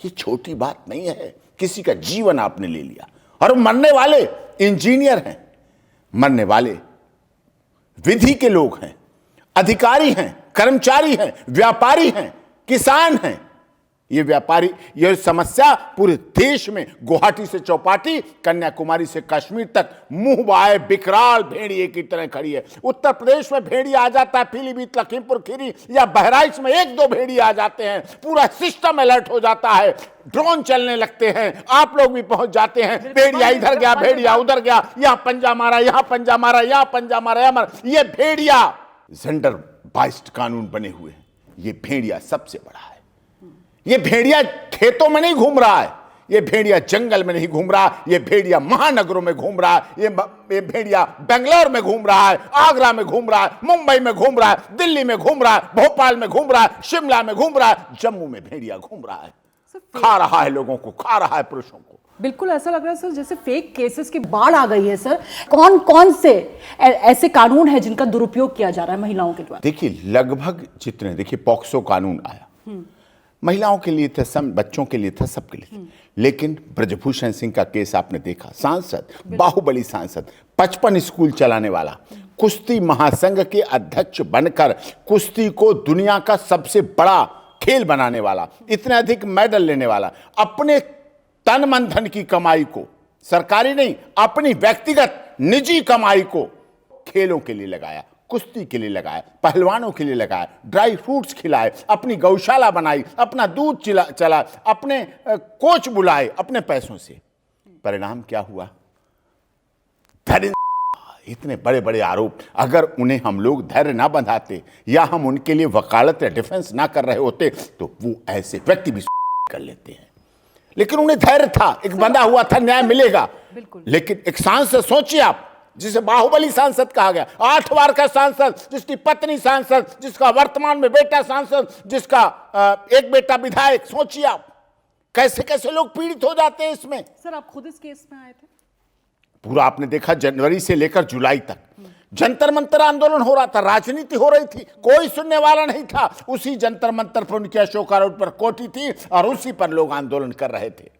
ये छोटी बात नहीं है। किसी का जीवन आपने ले लिया, और मरने वाले इंजीनियर हैं, मरने वाले विधि के लोग हैं, अधिकारी हैं, कर्मचारी हैं, व्यापारी हैं, किसान हैं। ये व्यापारी, ये समस्या पूरे देश में गुवाहाटी से चौपाटी, कन्याकुमारी से कश्मीर तक मुंह बाए विकराल भेड़िए की तरह खड़ी है। उत्तर प्रदेश में भेड़िया आ जाता है, पीलीभीत, लखीमपुर खीरी या बहराइच में एक दो भेड़िए आ जाते हैं, पूरा सिस्टम अलर्ट हो जाता है, ड्रोन चलने लगते हैं, आप लोग भी पहुंच जाते हैं। भेड़िया इधर गया, भेड़िया उधर गया, यहां पंजा मारा, यहां पंजा मारा, यहां पंजा मारा, यहां मारा। ये भेड़िया जेंडर बाइस्ड कानून बने हुए हैं। ये भेड़िया सबसे बड़ा है। ये भेड़िया खेतों में नहीं घूम रहा है, ये भेड़िया जंगल में नहीं घूम रहा, ये भेड़िया महानगरों में घूम रहा है, ये भेड़िया बेंगलोर में घूम रहा है, आगरा में घूम रहा है, मुंबई में घूम रहा है, दिल्ली में घूम रहा है, भोपाल में घूम रहा है, शिमला में घूम रहा है, जम्मू में भेड़िया घूम रहा है, खा रहा है लोगों को, खा रहा है पुरुषों को। बिल्कुल ऐसा लग रहा है सर जैसे फेक केसेस की बाढ़ आ गई है। सर कौन कौन से ऐसे कानून है जिनका दुरुपयोग किया जा रहा है महिलाओं के द्वारा? देखिए लगभग जितने, देखिए पॉक्सो कानून आया, महिलाओं के लिए था, सब बच्चों के लिए था, सबके लिए था। लेकिन ब्रजभूषण सिंह का केस आपने देखा, सांसद, बाहुबली सांसद, 55 स्कूल चलाने वाला, कुश्ती महासंघ के अध्यक्ष बनकर कुश्ती को दुनिया का सबसे बड़ा खेल बनाने वाला, इतने अधिक मेडल लेने वाला, अपने तन मन धन की कमाई को, सरकारी नहीं, अपनी व्यक्तिगत निजी कमाई को खेलों के लिए लगाया, कुश्ती के लिए लगाया, पहलवानों के लिए लगाया, ड्राई फ्रूट्स खिलाए, अपनी गौशाला बनाई, अपना दूध चला, अपने कोच बुलाए अपने पैसों से। परिणाम क्या हुआ? इतने बड़े बड़े आरोप, अगर उन्हें हम लोग धैर्य ना बंधाते या हम उनके लिए वकालत या डिफेंस ना कर रहे होते तो वो ऐसे व्यक्ति भी कर लेते हैं। लेकिन उन्हें धैर्य था, एक बंधा हुआ था, न्याय मिलेगा। लेकिन एक सांसद, सोचिए आप, जिसे बाहुबली सांसद कहा गया, 8 बार का सांसद, जिसकी पत्नी सांसद, जिसका वर्तमान में बेटा सांसद, जिसका एक बेटा विधायक, सोचिए आप कैसे कैसे लोग पीड़ित हो जाते हैं इसमें। सर आप खुद इस केस में आए थे? पूरा आपने देखा, जनवरी से लेकर जुलाई तक जंतर मंतर आंदोलन हो रहा था, राजनीति हो रही थी, कोई सुनने वाला नहीं था। उसी जंतर मंतर पर उनकी अशोका रोड पर कोठी थी और उसी पर लोग आंदोलन कर रहे थे।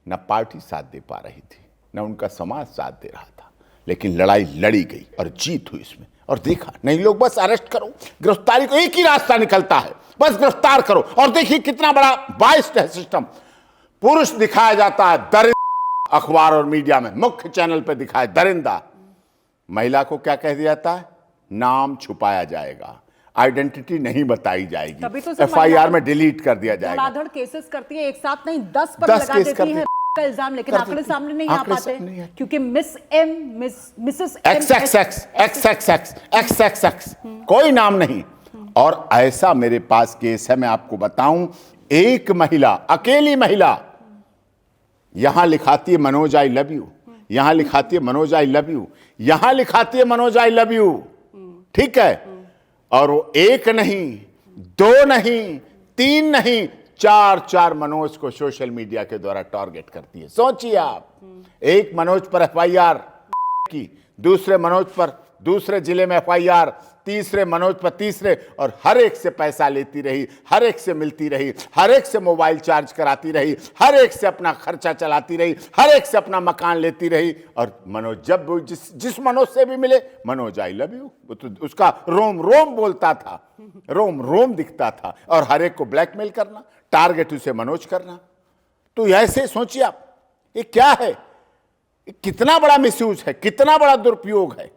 न पार्टी साथ दे पा रही थी, न उनका समाज साथ दे रहा था, लेकिन लड़ाई लड़ी गई और जीत हुई इसमें। और देखा नहीं, लोग बस अरेस्ट करो, गिरफ्तारी को एक ही रास्ता निकलता है, बस गिरफ्तार करो। और देखिए कितना बड़ा बाइस्ड है सिस्टम। पुरुष दिखाया जाता है दरिंदा, अखबार और मीडिया में मुख्य चैनल पर दिखाए दरिंदा, महिला को क्या कह दिया जाता है? नाम छुपाया जाएगा, आइडेंटिटी नहीं बताई जाएगी, FIR में डिलीट कर दिया जाएगा। धड़ाधड़ केसेस करती है, एक साथ नहीं 10 पर लगा देती है का इल्जाम, लेकिन आंकड़े सामने नहीं आ पाते क्योंकि मिस एम, मिसेस XXX कोई नाम नहीं। और ऐसा मेरे पास केस है, मैं आपको बताऊं, एक महिला, अकेली महिला, यहां लिखाती है मनोज आई लव यू, यहां लिखाती है मनोज आई लव यू, यहां लिखाती है मनोज आई लव यू, ठीक है। और वो एक नहीं, 2 नहीं, 3 नहीं, 4 मनोज को सोशल मीडिया के द्वारा टारगेट करती है। सोचिए आप, एक मनोज पर FIR की, दूसरे मनोज पर दूसरे जिले में FIR, तीसरे मनोज पर तीसरे, और हर एक से पैसा लेती रही, हर एक से मिलती रही, हर एक से मोबाइल चार्ज कराती रही, हर एक से अपना खर्चा चलाती रही, हर एक से अपना मकान लेती रही। और मनोज जब जिस मनोज से भी मिले, मनोज आई लव यू, वो तो उसका रोम रोम बोलता था, रोम रोम दिखता था। और हर एक को ब्लैकमेल करना, टारगेट उसे मनोज करना। तो ऐसे सोचिए आप, ये क्या है? कितना बड़ा मिसयूज है, कितना बड़ा दुरुपयोग है।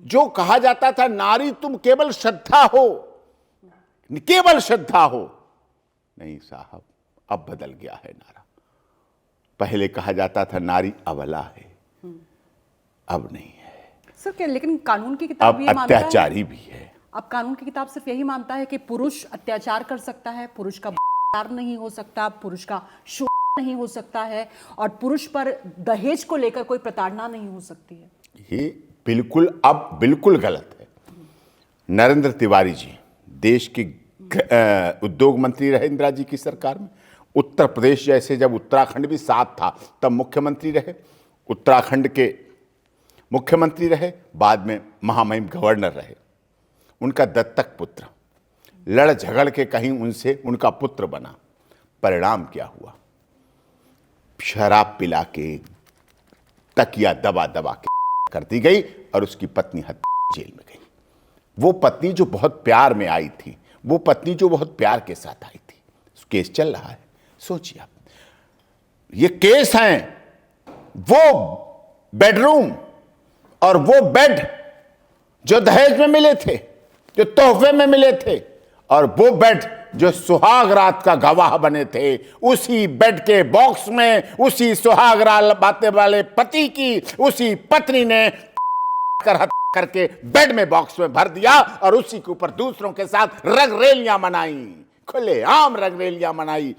जो कहा जाता था नारी तुम केवल श्रद्धा हो, केवल श्रद्धा हो, नहीं साहब, अब बदल गया है नारा। पहले कहा जाता था नारी अबला है, अब नहीं है सर। क्या लेकिन कानून की किताब अब अत्याचारी भी है। अब कानून की किताब सिर्फ यही मानता है कि पुरुष अत्याचार कर सकता है, पुरुष का बलात्कार नहीं हो सकता, पुरुष का शोषण नहीं हो सकता है, और पुरुष पर दहेज को लेकर कोई प्रताड़ना नहीं हो सकती है। ये बिल्कुल, अब बिल्कुल गलत है। नरेंद्र तिवारी जी देश के उद्योग मंत्री रहे इंदिरा जी की सरकार में। उत्तर प्रदेश जैसे, जब उत्तराखंड भी साथ था तब मुख्यमंत्री रहे, उत्तराखंड के मुख्यमंत्री रहे, बाद में महामहिम गवर्नर रहे। उनका दत्तक पुत्र लड़ झगड़ के कहीं उनसे उनका पुत्र बना, परिणाम क्या हुआ? शराब पिला के तकिया दबा दबा के कर दी गई और उसकी पत्नी जेल में गई। वो पत्नी जो बहुत प्यार में आई थी, वो पत्नी जो बहुत प्यार के साथ आई थी, केस चल रहा है। सोचिए आप, ये केस हैं, वो बेडरूम और वो बेड जो दहेज में मिले थे, जो तोहफे में मिले थे, और वो बेड जो सुहाग रात का गवाह बने थे, उसी बेड के बॉक्स में उसी सुहाग रात बातें वाले पति की उसी पत्नी ने करके बेड में बॉक्स में भर दिया और उसी के ऊपर दूसरों के साथ रंगरेलियां मनाई, खुलेआम रंगरेलियां मनाई।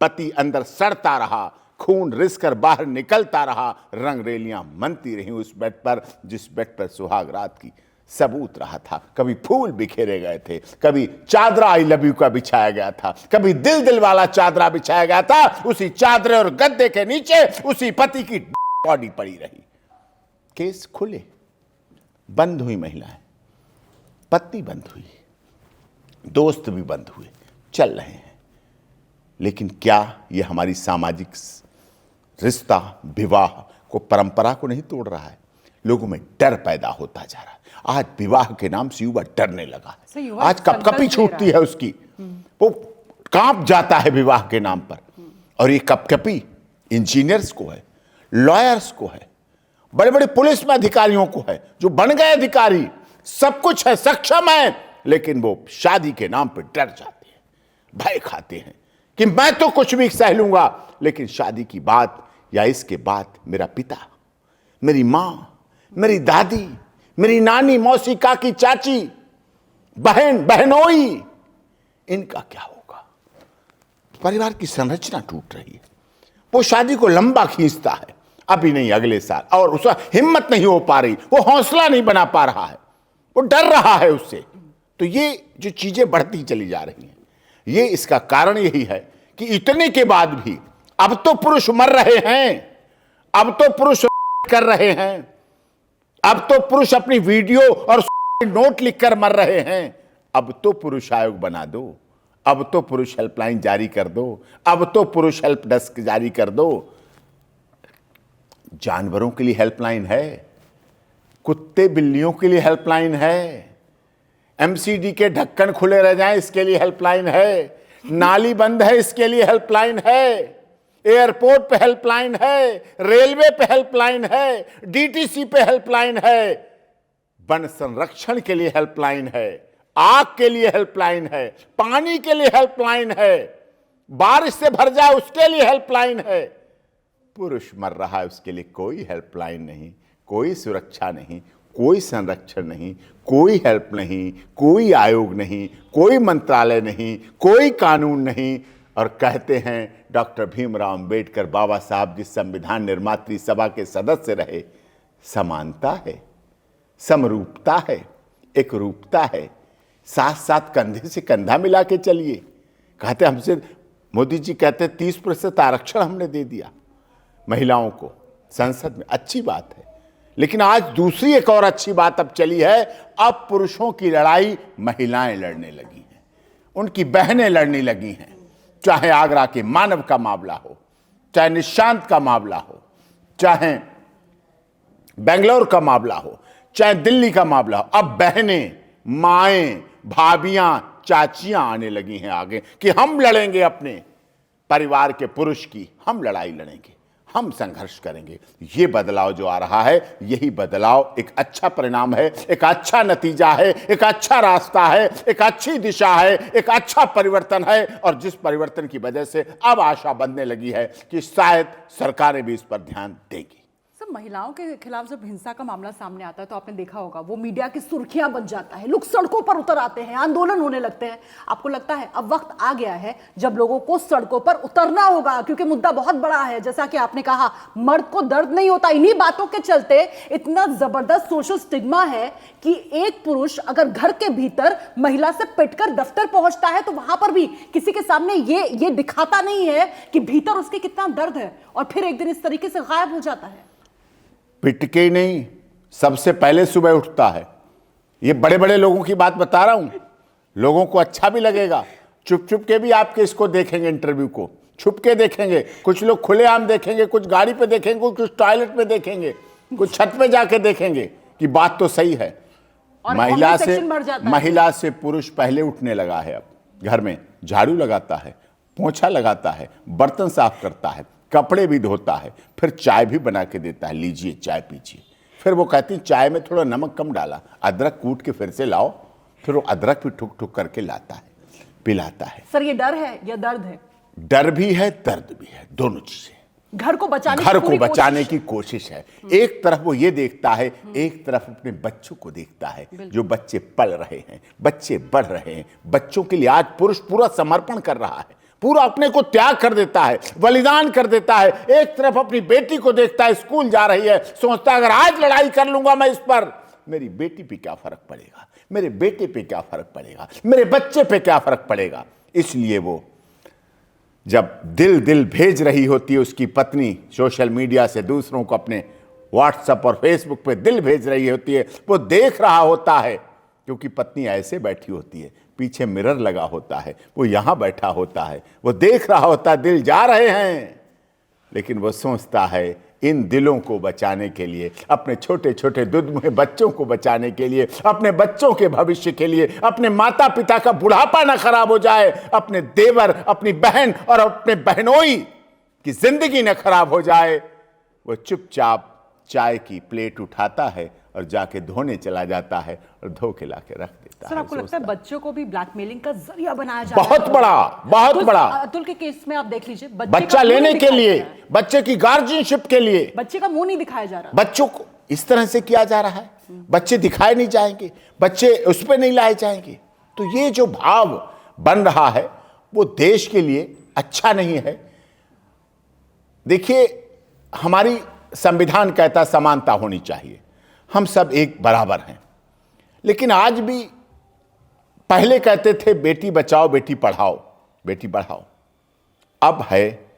पति अंदर सड़ता रहा, खून रिस कर बाहर निकलता रहा, रंगरेलियां मनती रही उस बेड पर जिस बेड पर सुहाग रात की सबूत रहा था। कभी फूल बिखेरे गए थे, कभी चादरा आई लव यू का बिछाया गया था, कभी दिल दिल वाला चादरा बिछाया गया था। उसी चादरे और गद्दे के नीचे उसी पति की बॉडी पड़ी रही। केस खुले, बंद हुई महिलाएं, पत्नी बंद हुई, दोस्त भी बंद हुए, चल रहे हैं। लेकिन क्या यह हमारी सामाजिक रिश्ता, विवाह को, परंपरा को नहीं तोड़ रहा है? लोगों में डर पैदा होता जा रहा है। आज विवाह के नाम से युवा डरने लगा है। आज कपकपी छूटती है उसकी, वो कांप जाता है विवाह के नाम पर। और ये कपकपी इंजीनियर्स को है, लॉयर्स को है, बड़े बड़े पुलिस में अधिकारियों को है, जो बन गए अधिकारी, सब कुछ है, सक्षम है, लेकिन वो शादी के नाम पर डर जाते हैं, भय खाते हैं कि मैं तो कुछ भी सह लूंगा, लेकिन शादी की बात या इसके बाद मेरा पिता, मेरी मां, मेरी दादी, मेरी नानी, मौसी, काकी, चाची, बहन, बहनोई, इनका क्या होगा? परिवार की संरचना टूट रही है। वो शादी को लंबा खींचता है, अभी नहीं अगले साल, और उसका हिम्मत नहीं हो पा रही, वो हौसला नहीं बना पा रहा है, वो डर रहा है उससे। तो ये जो चीजें बढ़ती चली जा रही हैं, ये इसका कारण यही है कि इतने के बाद भी अब तो पुरुष मर रहे हैं, अब तो पुरुष कर रहे हैं, अब तो पुरुष अपनी वीडियो और नोट लिखकर मर रहे हैं। अब तो पुरुष आयोग बना दो, अब तो पुरुष हेल्पलाइन जारी कर दो, अब तो पुरुष हेल्प डेस्क जारी कर दो। जानवरों के लिए हेल्पलाइन है, कुत्ते बिल्लियों के लिए हेल्पलाइन है, एमसीडी के ढक्कन खुले रह जाएं इसके लिए हेल्पलाइन है, नाली बंद है इसके लिए हेल्पलाइन है, एयरपोर्ट पे हेल्पलाइन है, रेलवे पे हेल्पलाइन है, डीटीसी पे हेल्पलाइन है, वन संरक्षण के लिए हेल्पलाइन है, आग के लिए हेल्पलाइन है, पानी के लिए हेल्पलाइन है, बारिश से भर जाए उसके लिए हेल्पलाइन है। पुरुष मर रहा है उसके लिए कोई हेल्पलाइन नहीं, कोई सुरक्षा नहीं, कोई संरक्षण नहीं, कोई हेल्प नहीं, कोई आयोग नहीं, कोई मंत्रालय नहीं, कोई कानून नहीं। और कहते हैं डॉक्टर भीमराव अंबेडकर बाबा साहब जिस संविधान निर्मात्री सभा के सदस्य रहे, समानता है, समरूपता है, एक रूपता है, साथ साथ कंधे से कंधा मिला के चलिए। कहते हमसे, मोदी जी कहते 30% आरक्षण हमने दे दिया महिलाओं को संसद में, अच्छी बात है। लेकिन आज दूसरी एक और अच्छी बात अब चली है, अब पुरुषों की लड़ाई महिलाएं लड़ने लगी हैं, उनकी बहनें लड़ने लगी हैं। चाहे आगरा के मानव का मामला हो, चाहे निशांत का मामला हो, चाहे बेंगलोर का मामला हो, चाहे दिल्ली का मामला हो, अब बहनें, माएं, भाभियां, चाचियां आने लगी हैं आगे कि हम लड़ेंगे अपने परिवार के पुरुष की, हम लड़ाई लड़ेंगे, हम संघर्ष करेंगे। ये बदलाव जो आ रहा है, यही बदलाव एक अच्छा परिणाम है, एक अच्छा नतीजा है, एक अच्छा रास्ता है, एक अच्छी दिशा है, एक अच्छा परिवर्तन है। और जिस परिवर्तन की वजह से अब आशा बनने लगी है कि शायद सरकारें भी इस पर ध्यान देगी। महिलाओं के खिलाफ जब हिंसा का मामला सामने आता है तो आपने देखा होगा वो मीडिया की सुर्खियां बन जाता है, लोग सड़कों पर उतर आते हैं, आंदोलन होने लगते हैं। आपको लगता है अब वक्त आ गया है जब लोगों को सड़कों पर उतरना होगा, क्योंकि मुद्दा बहुत बड़ा है। जैसा कि आपने कहा, मर्द को दर्द नहीं होता। इन्हीं बातों के चलते इतना जबरदस्त सोशल स्टिग्मा है कि एक पुरुष अगर घर के भीतर महिला से पिटकर दफ्तर पहुंचता है तो वहां पर भी किसी के सामने ये दिखाता नहीं है कि भीतर उसके कितना दर्द है, और फिर एक दिन इस तरीके से गायब हो जाता है। पिट के ही नहीं, सबसे पहले सुबह उठता है। ये बड़े बड़े लोगों की बात बता रहा हूं, लोगों को अच्छा भी लगेगा, चुप चुप के भी आपके इसको देखेंगे, इंटरव्यू को छुप के देखेंगे, कुछ लोग खुलेआम देखेंगे, कुछ गाड़ी पे देखेंगे, कुछ टॉयलेट में देखेंगे, कुछ छत पे जाके देखेंगे कि बात तो सही है। और महिला comment से section बढ़ जाता है। महिला से पुरुष पहले उठने लगा है। अब घर में झाड़ू लगाता है, पोछा लगाता है, बर्तन साफ करता है, कपड़े भी धोता है, फिर चाय भी बना के देता है, लीजिए चाय पीजिए। फिर वो कहती चाय में थोड़ा नमक कम डाला, अदरक कूट के फिर से लाओ, फिर वो अदरक भी ठुक ठुक करके लाता है, पिलाता है। सर ये डर है या दर्द है? डर भी है, दर्द भी है, दोनों चीजें। घर को बचाने घर की को पूरी बचाने कोशिश की कोशिश है। एक तरफ वो ये देखता है, एक तरफ अपने बच्चों को देखता है, जो बच्चे पल रहे हैं, बच्चे बढ़ रहे हैं। बच्चों के लिए आज पुरुष पूरा समर्पण कर रहा है, पूरा अपने को त्याग कर देता है, बलिदान कर देता है। एक तरफ अपनी बेटी को देखता है, स्कूल जा रही है, सोचता है अगर आज लड़ाई कर लूंगा मैं इस पर, मेरी बेटी पे क्या फर्क पड़ेगा, मेरे बेटे पे क्या फर्क पड़ेगा, मेरे बच्चे पे क्या फर्क पड़ेगा। इसलिए वो जब दिल भेज रही होती है उसकी पत्नी सोशल मीडिया से दूसरों को, अपने व्हाट्सएप और फेसबुक पे दिल भेज रही होती है, वो देख रहा होता है, क्योंकि पत्नी ऐसे बैठी होती है, पीछे मिरर लगा होता है, वो यहां बैठा होता है, वो देख रहा होता है दिल जा रहे हैं, लेकिन वो सोचता है इन दिलों को बचाने के लिए, अपने छोटे छोटे दुधमुहे बच्चों को बचाने के लिए, अपने बच्चों के भविष्य के लिए, अपने माता पिता का बुढ़ापा ना खराब हो जाए, अपने देवर, अपनी बहन और अपने बहनोई की जिंदगी न खराब हो जाए, वो चुपचाप चाय की प्लेट उठाता है और जाके धोने चला जाता है और धो के लाके रख देता सर है। आपको लगता है बच्चों को भी ब्लैकमेलिंग का जरिया बनाया जा रहा है? बहुत बड़ा, बहुत बड़ा। अतुल के केस में आप देख लीजिए, बच्चा लेने के लिए, बच्चे की गार्जियनशिप के लिए बच्चे का मुंह नहीं दिखाया जा रहा, बच्चों को इस तरह से किया जा रहा है। बच्चे दिखाए नहीं जाएंगे, बच्चे उस पर नहीं लाए जाएंगे। तो ये जो भाव बन रहा है वो देश के लिए अच्छा नहीं है। देखिए, हमारी संविधान कहता समानता होनी चाहिए, हम सब एक बराबर हैं, लेकिन आज भी पहले कहते थे बेटी बचाओ बेटी पढ़ाओ, बेटी पढ़ाओ, अब है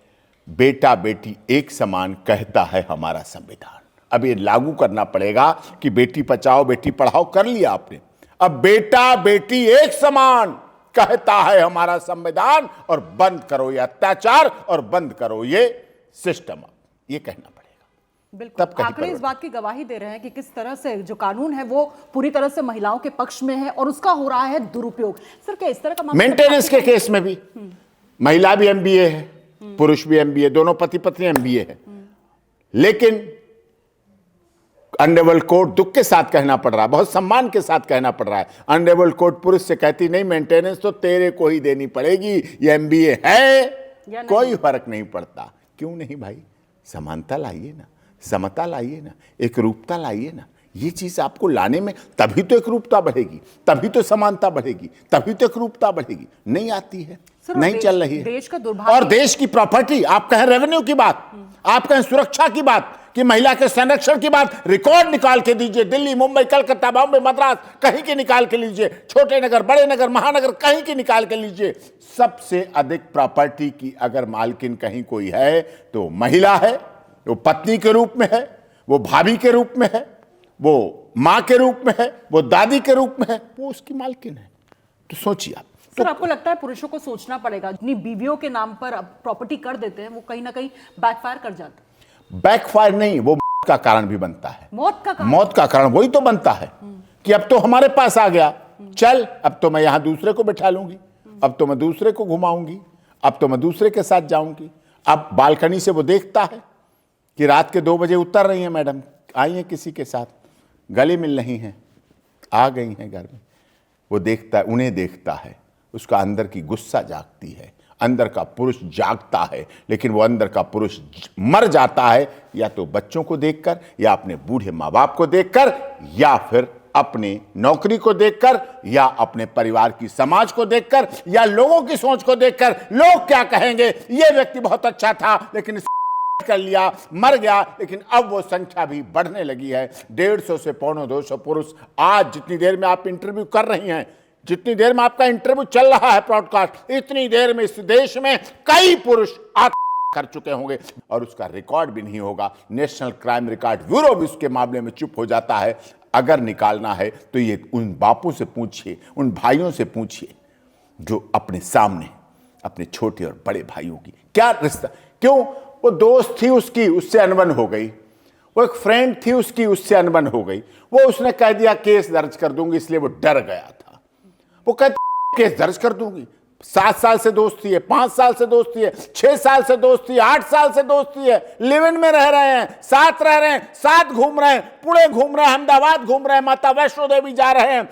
बेटा बेटी एक समान कहता है हमारा संविधान। अब ये लागू करना पड़ेगा कि बेटी बचाओ बेटी पढ़ाओ कर लिया आपने, अब बेटा बेटी एक समान कहता है हमारा संविधान, और बंद करो ये अत्याचार और बंद करो ये सिस्टम, ये कहना पड़ेगा। बिल्कुल आंकड़े इस बात की गवाही दे रहे हैं कि किस तरह से जो कानून है वो पूरी तरह से महिलाओं के पक्ष में है और उसका हो रहा है दुरुपयोग। सर क्या इस तरह का मेंटेनेंस के केस में भी महिला भी एमबीए है, पुरुष भी एमबीए, दोनों पति पत्नी एमबीए है, लेकिन अनरेबल कोर्ट दुख के साथ कहना पड़ रहा है, बहुत सम्मान के साथ कहना पड़ रहा है, अनरेबल कोर्ट पुरुष से कहती नहीं मेंटेनेंस तो तेरे को ही देनी पड़ेगी, ये एमबीए है, कोई फर्क नहीं पड़ता। क्यों नहीं भाई, समानता लाइए ना, समता लाइए ना, एक रूपता लाइए ना। ये चीज आपको लाने में तभी तो एक रूपता बढ़ेगी, तभी तो समानता बढ़ेगी, तभी तो एक रूपता बढ़ेगी। नहीं आती है, नहीं चल रही है। देश का दुर्भाग्य और देश की प्रॉपर्टी, आप कहें रेवेन्यू की बात, आप कहें सुरक्षा की बात, कि महिला के संरक्षण की बात, रिकॉर्ड निकाल के दीजिए, दिल्ली मुंबई कलकत्ता बॉम्बे मद्रास कहीं की निकाल के लीजिए, छोटे नगर बड़े नगर महानगर कहीं की निकाल के लीजिए, सबसे अधिक प्रॉपर्टी की अगर मालकिन कहीं कोई है तो महिला है। वो पत्नी के रूप में है, वो भाभी के रूप में है, वो मां के रूप में है, वो दादी के रूप में है, वो उसकी मालकिन है। तो सोचिए आप। सर आपको लगता है पुरुषों को सोचना पड़ेगा, अपनी बीवियों के नाम पर प्रॉपर्टी कर देते हैं, वो कहीं ना कहीं बैकफायर कर जाता है? बैकफायर नहीं, वो का कारण भी बनता है, मौत का कारण। मौत का कारण वही तो बनता है कि अब तो हमारे पास आ गया, चल अब तो मैं यहां दूसरे को बिठा लूंगी, अब तो मैं दूसरे को घुमाऊंगी, अब तो मैं दूसरे के साथ जाऊंगी। अब बालकनी से वो देखता है कि रात के 2 बजे उतर रही हैं मैडम, आई हैं किसी के साथ, गले मिल रही हैं, आ गई हैं घर में, वो देखता है, उन्हें देखता है, उसका अंदर की गुस्सा जागती है, अंदर का पुरुष जागता है, लेकिन वो अंदर का पुरुष मर जाता है या तो बच्चों को देखकर, या अपने बूढ़े माँ बाप को देखकर, या फिर अपने नौकरी को देखकर, या अपने परिवार की समाज को देखकर, या लोगों की सोच को देखकर। लोग क्या कहेंगे, ये व्यक्ति बहुत अच्छा था लेकिन कर लिया, मर गया। लेकिन अब वो संख्या भी बढ़ने लगी है, 150 से 250 पुरुष। आज जितनी देर में आप इंटरव्यू कर रही हैं, जितनी देर में आपका इंटरव्यू चल रहा है ब्रॉडकास्ट, इतनी देर में इस देश में कई पुरुष आत्महत्या कर चुके होंगे और उसका रिकॉर्ड भी नहीं होगा। नेशनल क्राइम रिकॉर्ड ब्यूरो भी उसके मामले में चुप हो जाता है। अगर निकालना है तो ये उन बापों से पूछिए, उन भाइयों से पूछिए जो अपने सामने अपने छोटे और बड़े भाइयों की क्या रिश्ता, क्यों? वो दोस्त थी उसकी, उससे अनबन हो गई। वो एक फ्रेंड थी उसकी, उससे अनबन हो गई। वो उसने कह दिया केस दर्ज कर दूंगी, इसलिए वो डर गया था। वो कहती केस दर्ज कर दूंगी। 7 साल से दोस्ती है, 5 साल से दोस्ती है, 6 साल से दोस्ती है, 8 साल से दोस्ती है, लिव इन में रह रहे हैं, साथ रह रहे हैं, साथ घूम रहे हैं, पुणे घूम रहे हैं, अहमदाबाद घूम रहे हैं, माता वैष्णो देवी जा रहे हैं,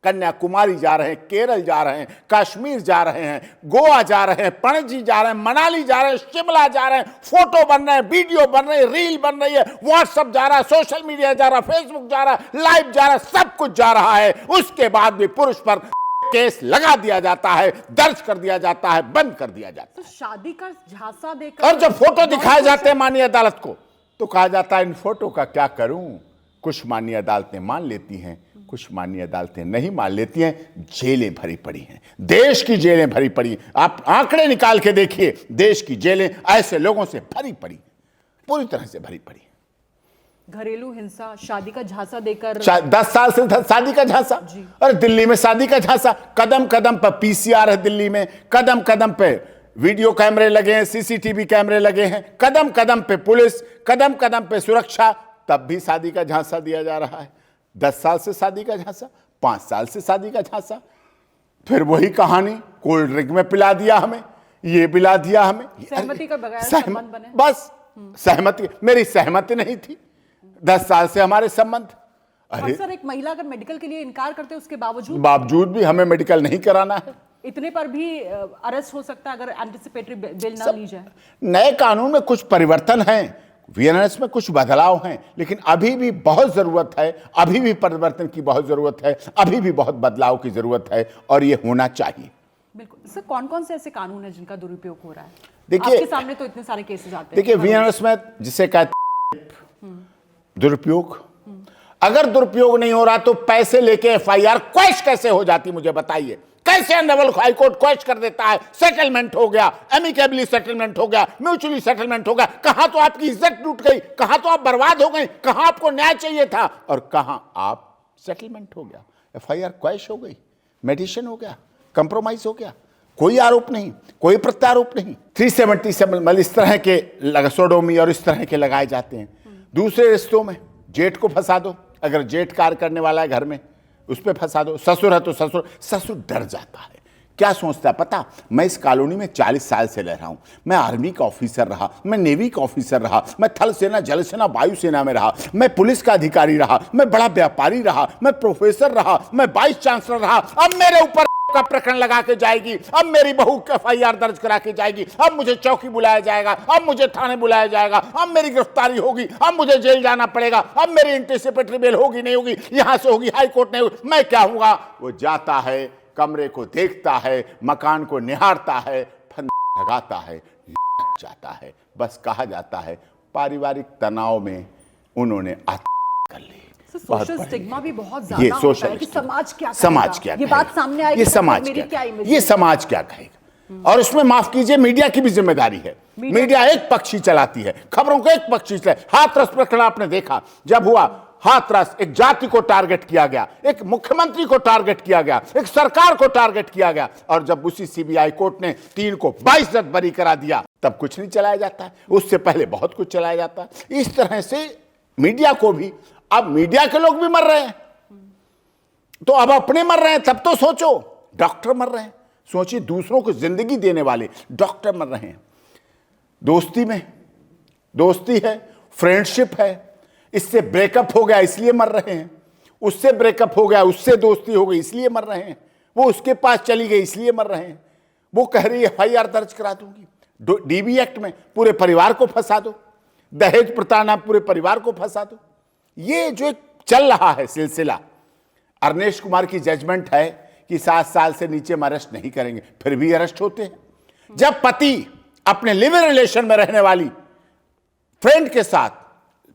कन्याकुमारी जा रहे हैं, केरल जा रहे हैं, कश्मीर जा रहे हैं, गोवा जा रहे हैं, पणजी जा रहे हैं, मनाली जा रहे हैं, शिमला जा रहे हैं, फोटो बन रहे हैं, वीडियो बन रही है, रील बन रही है, व्हाट्सएप जा रहा है, सोशल मीडिया जा रहा है, फेसबुक जा रहा है, लाइव जा रहा है, सब कुछ जा रहा है। उसके बाद भी पुरुष पर केस लगा दिया जाता है, दर्ज कर दिया जाता है, बंद कर दिया जाता है। तो शादी का झांसा देकर और जब फोटो दिखाए जाते हैं माननीय अदालत को, तो कहा जाता है इन फोटो का क्या करूं। कुछ माननीय अदालतें मान लेती हैं, कुछ माननीय अदालतें नहीं मान लेती हैं। जेलें भरी पड़ी हैं, देश की जेलें भरी पड़ी हैं। आप आंकड़े निकाल के देखिए, देश की जेलें ऐसे लोगों से भरी पड़ी, पूरी तरह से भरी पड़ी। घरेलू हिंसा, शादी का झांसा देकर 10 साल से शादी का झांसा। और दिल्ली में शादी का झांसा, कदम कदम पर पीसीआर है दिल्ली में, कदम कदम पे वीडियो कैमरे लगे हैं, सीसीटीवी कैमरे लगे हैं, कदम कदम पे पुलिस, कदम कदम पे सुरक्षा, तब भी शादी का झांसा दिया जा रहा है। 10 साल से शादी का झांसा, 5 साल से शादी का झांसा, फिर वही कहानी, कोल्ड ड्रिंक में पिला दिया हमें, ये पिला दिया हमें, सहमति का बगैर संबंध बने। बस सहमति, मेरी सहमति नहीं थी, 10 साल से हमारे संबंध। अरे अक्सर एक महिला अगर मेडिकल के लिए इनकार करते हैं, उसके बावजूद भी हमें मेडिकल नहीं कराना है। इतने पर भी अरेस्ट हो सकता है अगर एंटिसिपेटरी बिल ना ली जाए। नए कानून में कुछ परिवर्तन है, वीएनएस में कुछ बदलाव हैं, लेकिन अभी भी बहुत जरूरत है, अभी भी परिवर्तन की बहुत जरूरत है, अभी भी बहुत बदलाव की जरूरत है, और ये होना चाहिए। बिल्कुल सर, कौन कौन से ऐसे कानून है जिनका दुरुपयोग हो रहा है? देखिए, आपके सामने तो इतने सारे केसेस आते हैं। देखिए वीएनएस में जिसे कहते दुरुपयोग, अगर दुरुपयोग नहीं हो रहा तो पैसे लेके एफआईआर क्वैश कैसे हो जाती, मुझे बताइए। कैसे ऑनरेबल हाईकोर्ट क्वैश कर देता है, सेटलमेंट हो गया, एमिकेबली सेटलमेंट हो गया, म्यूचुअली सेटलमेंट हो गया। कहां तो आपकी इज्जत टूट गई, कहां तो आप बर्बाद हो गए, कहां आपको न्याय चाहिए था, और कहां आप सेटलमेंट हो गया, एफआईआर क्वैश हो गई, मेडिशन हो गया, कंप्रोमाइज हो गया, कोई आरोप नहीं, कोई प्रत्यारोप नहीं। 377 मतलब इस तरह के सोडोमी और इस तरह के लगाए जाते हैं। दूसरे रिश्तों में जेठ को फंसा दो, अगर जेठ कार्य करने वाला है घर में, उस पर फंसा दो। ससुर है तो ससुर डर जाता है, क्या सोचता है पता? मैं इस कॉलोनी में 40 साल से रह रहा हूं, मैं आर्मी का ऑफिसर रहा, मैं नेवी का ऑफिसर रहा, मैं थल सेना, जल सेना, वायु सेना में रहा, मैं पुलिस का अधिकारी रहा, मैं बड़ा व्यापारी रहा, मैं प्रोफेसर रहा, मैं वाइस चांसलर रहा। अब मेरे ऊपर का प्रकरण लगा के जाएगी, अब मेरी बहू का एफआईआर दर्ज करा के जाएगी, अब मुझे चौकी बुलाया जाएगा, अब मुझे थाने बुलाया जाएगा, अब मेरी गिरफ्तारी होगी, अब मुझे जेल जाना पड़ेगा, अब मेरी एंटिसिपेटरी बेल होगी नहीं होगी, यहां से होगी हाई कोर्ट नहीं होगी, मैं क्या हूंगा? वो जाता है, कमरे को देखता है, मकान को निहारता है, फन लगाता है, जाता है। बस कहा जाता है पारिवारिक तनाव में उन्होंने आत्महत्या कर ली। सोशल स्टिग्मा भी बहुत ज्यादा होता है कि समाज क्या कहेगा? ये बात सामने आएगी, ये समाज क्या कहेगा? और उसमें माफ कीजिए, मीडिया की भी जिम्मेदारी है। मीडिया एक पक्षी चलाती है, खबरों को एक पक्षी चलाती है। हाथरस प्रकरण आपने देखा, जब हुआ हाथरस, एक जाति को टारगेट किया गया, एक मुख्यमंत्री को टारगेट किया गया, एक सरकार को टारगेट किया गया, और जब उसी सीबीआई कोर्ट ने 3 को 22 रद्द बरी करा दिया, तब कुछ नहीं चलाया जाता है। उससे पहले बहुत कुछ चलाया जाता है। इस तरह से मीडिया को भी, अब मीडिया के लोग भी मर रहे हैं, तो अब अपने मर रहे हैं, तब तो सोचो डॉक्टर मर रहे हैं, सोचिए दूसरों को जिंदगी देने वाले डॉक्टर मर रहे हैं। दोस्ती में दोस्ती है, फ्रेंडशिप है, इससे ब्रेकअप हो गया इसलिए मर रहे हैं, उससे ब्रेकअप हो गया, उससे दोस्ती हो गई इसलिए मर रहे हैं, वो उसके पास चली गई इसलिए मर रहे हैं, वो कह रही है एफआईआर दर्ज करा दूंगी। डीबी एक्ट में पूरे परिवार को फंसा दो, दहेज प्रताड़ना पूरे परिवार को फंसा दो। ये जो चल रहा है सिलसिला, अरनेश कुमार की जजमेंट है कि 7 साल से नीचे हम अरेस्ट नहीं करेंगे, फिर भी अरेस्ट होते हैं। जब पति अपने लिव इन रिलेशन में रहने वाली फ्रेंड के साथ,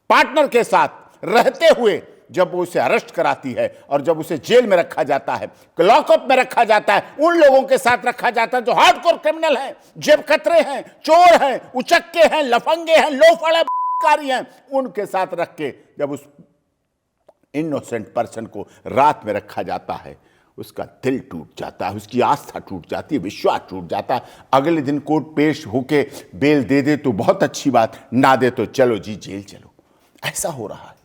पार्टनर के साथ रहते हुए जब वो उसे अरेस्ट कराती है, और जब उसे जेल में रखा जाता है, लॉकअप में रखा जाता है, उन लोगों के साथ रखा जाता है जो हार्डकोर क्रिमिनल हैं, जेब कतरे हैं, चोर हैं, उचक्के हैं, लफंगे हैं, लोफड़े हैं, उनके साथ रख के जब उस इनोसेंट पर्सन को रात में रखा जाता है, उसका दिल टूट जाता है, उसकी आस्था टूट जाती है, विश्वास टूट जाता है। अगले दिन कोर्ट पेश होके बेल दे दे तो बहुत अच्छी बात, ना दे तो चलो जी जेल चलो। ऐसा हो रहा है।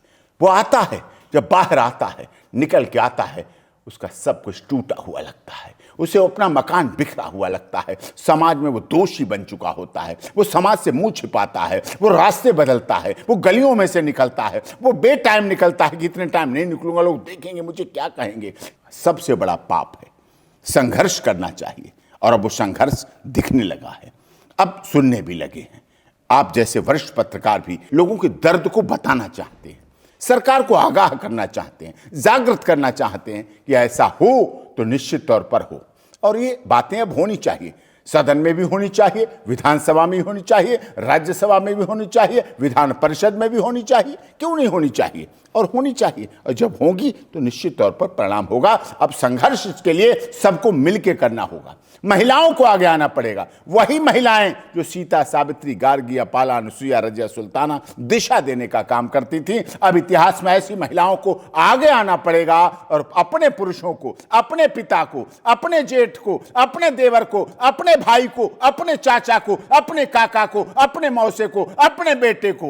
वो आता है, जब बाहर आता है, निकल के आता है, उसका सब कुछ टूटा हुआ लगता है, उसे अपना मकान बिखरा हुआ लगता है, समाज में वो दोषी बन चुका होता है, वो समाज से मुंह छिपाता है, वो रास्ते बदलता है, वो गलियों में से निकलता है, वो बेटाइम निकलता है कि इतने टाइम नहीं निकलूंगा, लोग देखेंगे मुझे क्या कहेंगे। सबसे बड़ा पाप है। संघर्ष करना चाहिए और अब वो संघर्ष दिखने लगा है, अब सुनने भी लगे हैं। आप जैसे वरिष्ठ पत्रकार भी लोगों के दर्द को बताना चाहते हैं, सरकार को आगाह करना चाहते हैं, जागृत करना चाहते हैं कि ऐसा हो तो निश्चित तौर पर हो। और ये बातें अब होनी चाहिए, सदन में भी होनी चाहिए, विधानसभा में भी होनी चाहिए, राज्यसभा में भी होनी चाहिए, विधान परिषद में भी होनी चाहिए, क्यों नहीं होनी चाहिए, और होनी चाहिए। और जब होगी तो निश्चित तौर पर परिणाम होगा। अब संघर्ष के लिए सबको मिलकर करना होगा, महिलाओं को आगे आना पड़ेगा। वही महिलाएं जो सीता, सावित्री, गार्गी, अपाला, अनुसुईया, रजिया, सुल्ताना दिशा देने का काम करती थी, अब इतिहास में ऐसी महिलाओं को आगे आना पड़ेगा और अपने पुरुषों को, अपने पिता को, अपने जेठ को, अपने देवर को, अपने भाई को, अपने चाचा को, अपने काका को, अपने मौसे को, अपने बेटे को,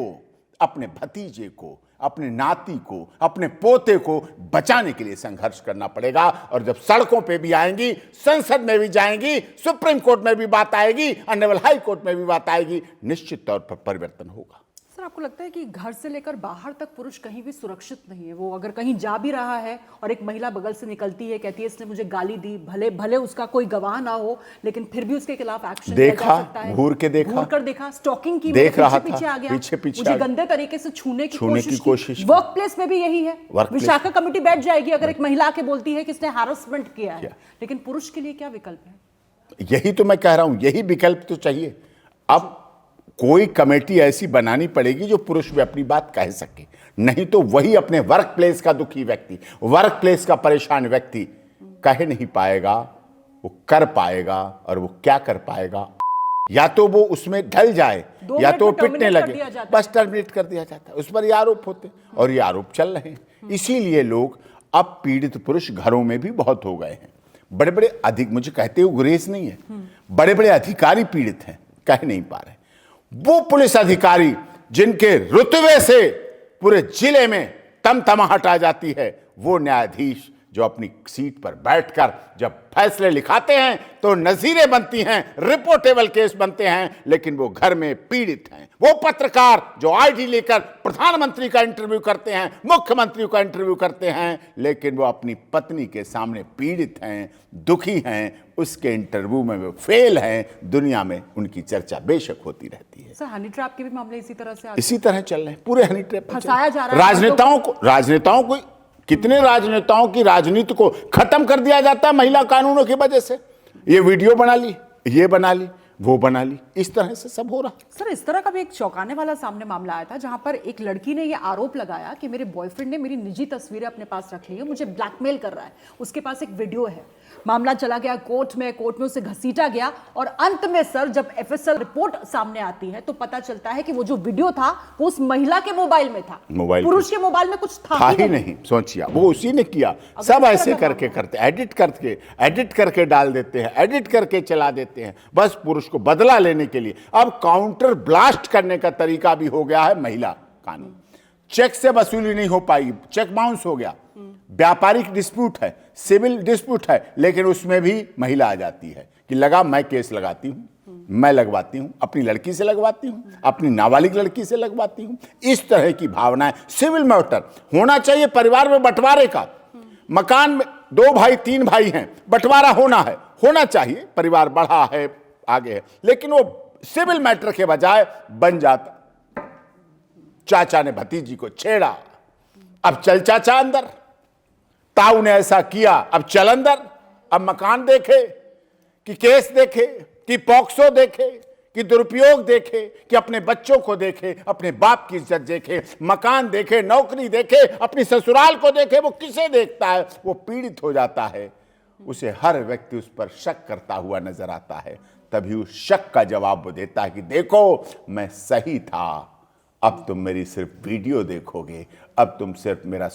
अपने भतीजे को, अपने नाती को, अपने पोते को बचाने के लिए संघर्ष करना पड़ेगा। और जब सड़कों पे भी आएंगी, संसद में भी जाएंगी, सुप्रीम कोर्ट में भी बात आएगी, ऑनरेबल हाई कोर्ट में भी बात आएगी, निश्चित तौर पर परिवर्तन होगा। सर, आपको लगता है कि घर से लेकर बाहर तक पुरुष कहीं भी सुरक्षित नहीं है? वो अगर कहीं जा भी रहा है और एक महिला बगल से निकलती है, कहती है इसने मुझे गाली दी, भले भले उसका कोई गवाह ना हो, लेकिन फिर भी उसके खिलाफ एक्शन लिया जा सकता है। घूर के देखा, घूर कर देखा, स्टॉकिंग की, देख रहा पीछे था, आ गया, पीछे मुझे गंदे तरीके से छूने की कोशिश। वर्क प्लेस में भी यही है, विशाखा कमेटी बैठ जाएगी अगर एक महिला आके बोलती है कि इसने हैरेसमेंट किया है। लेकिन पुरुष के लिए क्या विकल्प है? यही तो मैं कह रहा हूं, यही विकल्प तो चाहिए। अब कोई कमेटी ऐसी बनानी पड़ेगी जो पुरुष भी अपनी बात कह सके, नहीं तो वही अपने वर्क प्लेस का दुखी व्यक्ति, वर्क प्लेस का परेशान व्यक्ति कह नहीं पाएगा, वो कर पाएगा। और वो क्या कर पाएगा? या तो वो उसमें ढल जाए या तो पिटने लगे, बस टर्मिनेट कर दिया जाता है। उस पर ये आरोप होते और ये आरोप चल रहे हैं। इसीलिए लोग अब पीड़ित पुरुष घरों में भी बहुत हो गए हैं। बड़े बड़े अधिक, मुझे कहते हुए गुरेज नहीं है, बड़े बड़े अधिकारी पीड़ित हैं, कह नहीं पा रहे। वो पुलिस अधिकारी जिनके रुतबे से पूरे जिले में तमतमाहट आ जाती है, वो न्यायाधीश जो अपनी सीट पर बैठकर जब फैसले लिखाते हैं तो नजीरें बनती हैं, रिपोर्टेबल केस बनते हैं, लेकिन वो घर में पीड़ित हैं। वो पत्रकार जो आईडी लेकर प्रधानमंत्री का इंटरव्यू करते हैं, मुख्यमंत्री का इंटरव्यू करते हैं, लेकिन वो अपनी पत्नी के सामने पीड़ित हैं, दुखी हैं, उसके इंटरव्यू में वो फेल हैं। दुनिया में उनकी चर्चा बेशक होती रहती है। सर, हनी ट्रैप के भी मामले इसी तरह से इसी तरह चल रहे हैं, पूरे हनी ट्रैप फंसाया जा रहा है। राजनेताओं को कितने राजनेताओं की राजनीति को खत्म कर दिया जाता है महिला कानूनों की वजह से। ये वीडियो बना ली, ये बना ली, वो बना ली, इस तरह से सब हो रहा। सर, इस तरह का भी एक चौंकाने वाला सामने मामला आया था जहां पर एक लड़की ने यह आरोप लगाया कि मेरे बॉयफ्रेंड ने मेरी निजी तस्वीरें अपने पास रख ली है, मुझे ब्लैकमेल कर रहा है। उसके पास एक वीडियो है। मामला चला गया कोर्ट में उसे घसीटा गया और अंत में सर जब एफएसएल रिपोर्ट सामने आती है तो पता चलता है कि वो जो वीडियो था वो उस महिला के मोबाइल में था, पुरुष के मोबाइल में कुछ था ही नहीं। सोचिए, वो उसी ने किया। सब ऐसे करके करते, एडिट करके डाल देते हैं, एडिट करके चला देते हैं, बस पुरुष को बदला लेने के लिए। अब काउंटर ब्लास्ट करने का तरीका भी हो गया है महिला कानून। चेक से वसूली नहीं हो पाई, चेक बाउंस हो गया। व्यापारिक डिस्प्यूट है, सिविल डिस्प्यूट है, लेकिन उसमें भी महिला आ जाती है कि लगा मैं केस लगाती हूं, मैं लगवाती हूं, अपनी लड़की से लगवाती हूं, अपनी नाबालिग लड़की से लगवाती हूं। इस तरह की भावनाएं, सिविल मैटर होना चाहिए परिवार में बंटवारे का। मकान में 2 भाई 3 भाई हैं, बंटवारा होना चाहिए, परिवार बढ़ा है, आगे है, लेकिन वो सिविल मैटर के बजाय बन जाता चाचा ने भतीजी को छेड़ा, अब चल चाचा अंदर, ताऊ ने ऐसा किया, अब चल अंदर। अब मकान देखे कि केस देखे कि पॉक्सो देखे कि दुरुपयोग देखे कि अपने बच्चों को देखे, अपने बाप की इज्जत देखे, मकान देखे, नौकरी देखे, अपनी ससुराल को देखे, वो किसे देखता है? वो पीड़ित हो जाता है। उसे हर व्यक्ति उस पर शक करता हुआ नजर आता है। तभी उस शक का जवाब वो देता है कि देखो मैं सही था, अब तुम मेरी सिर्फ वीडियो देखोगे, अब तुम सिर्फ मेरा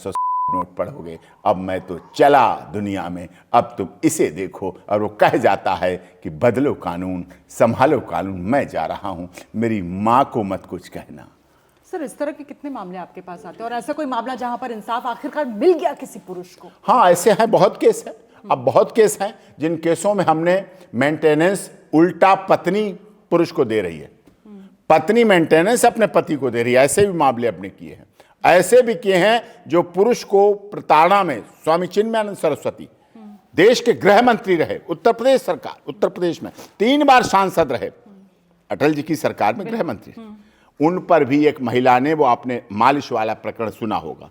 नोट पढ़ोगे, अब मैं तो चला दुनिया में, अब तुम इसे देखो। और वो कह जाता है कि बदलो कानून, संभालो कानून, मैं जा रहा हूं, मेरी मां को मत कुछ कहना। सर, इस तरह के कितने मामले आपके पास आते हैं, और ऐसा कोई मामला जहां पर इंसाफ आखिरकार मिल गया किसी पुरुष को? हाँ, ऐसे हैं, बहुत केस है। अब बहुत केस हैं जिन केसों में हमने मेंटेनेंस उल्टा पत्नी पुरुष को दे रही है, पत्नी मेंटेनेंस अपने पति को दे रही है, ऐसे भी मामले अपने किए हैं। ऐसे भी किए हैं जो पुरुष को प्रताड़ना में, स्वामी चिन्मयानंद सरस्वती देश के गृह मंत्री रहे, उत्तर प्रदेश सरकार, उत्तर प्रदेश में 3 बार सांसद रहे, अटल जी की सरकार में गृह मंत्री, उन पर भी एक महिला ने, वो आपने मालिश वाला प्रकरण सुना होगा,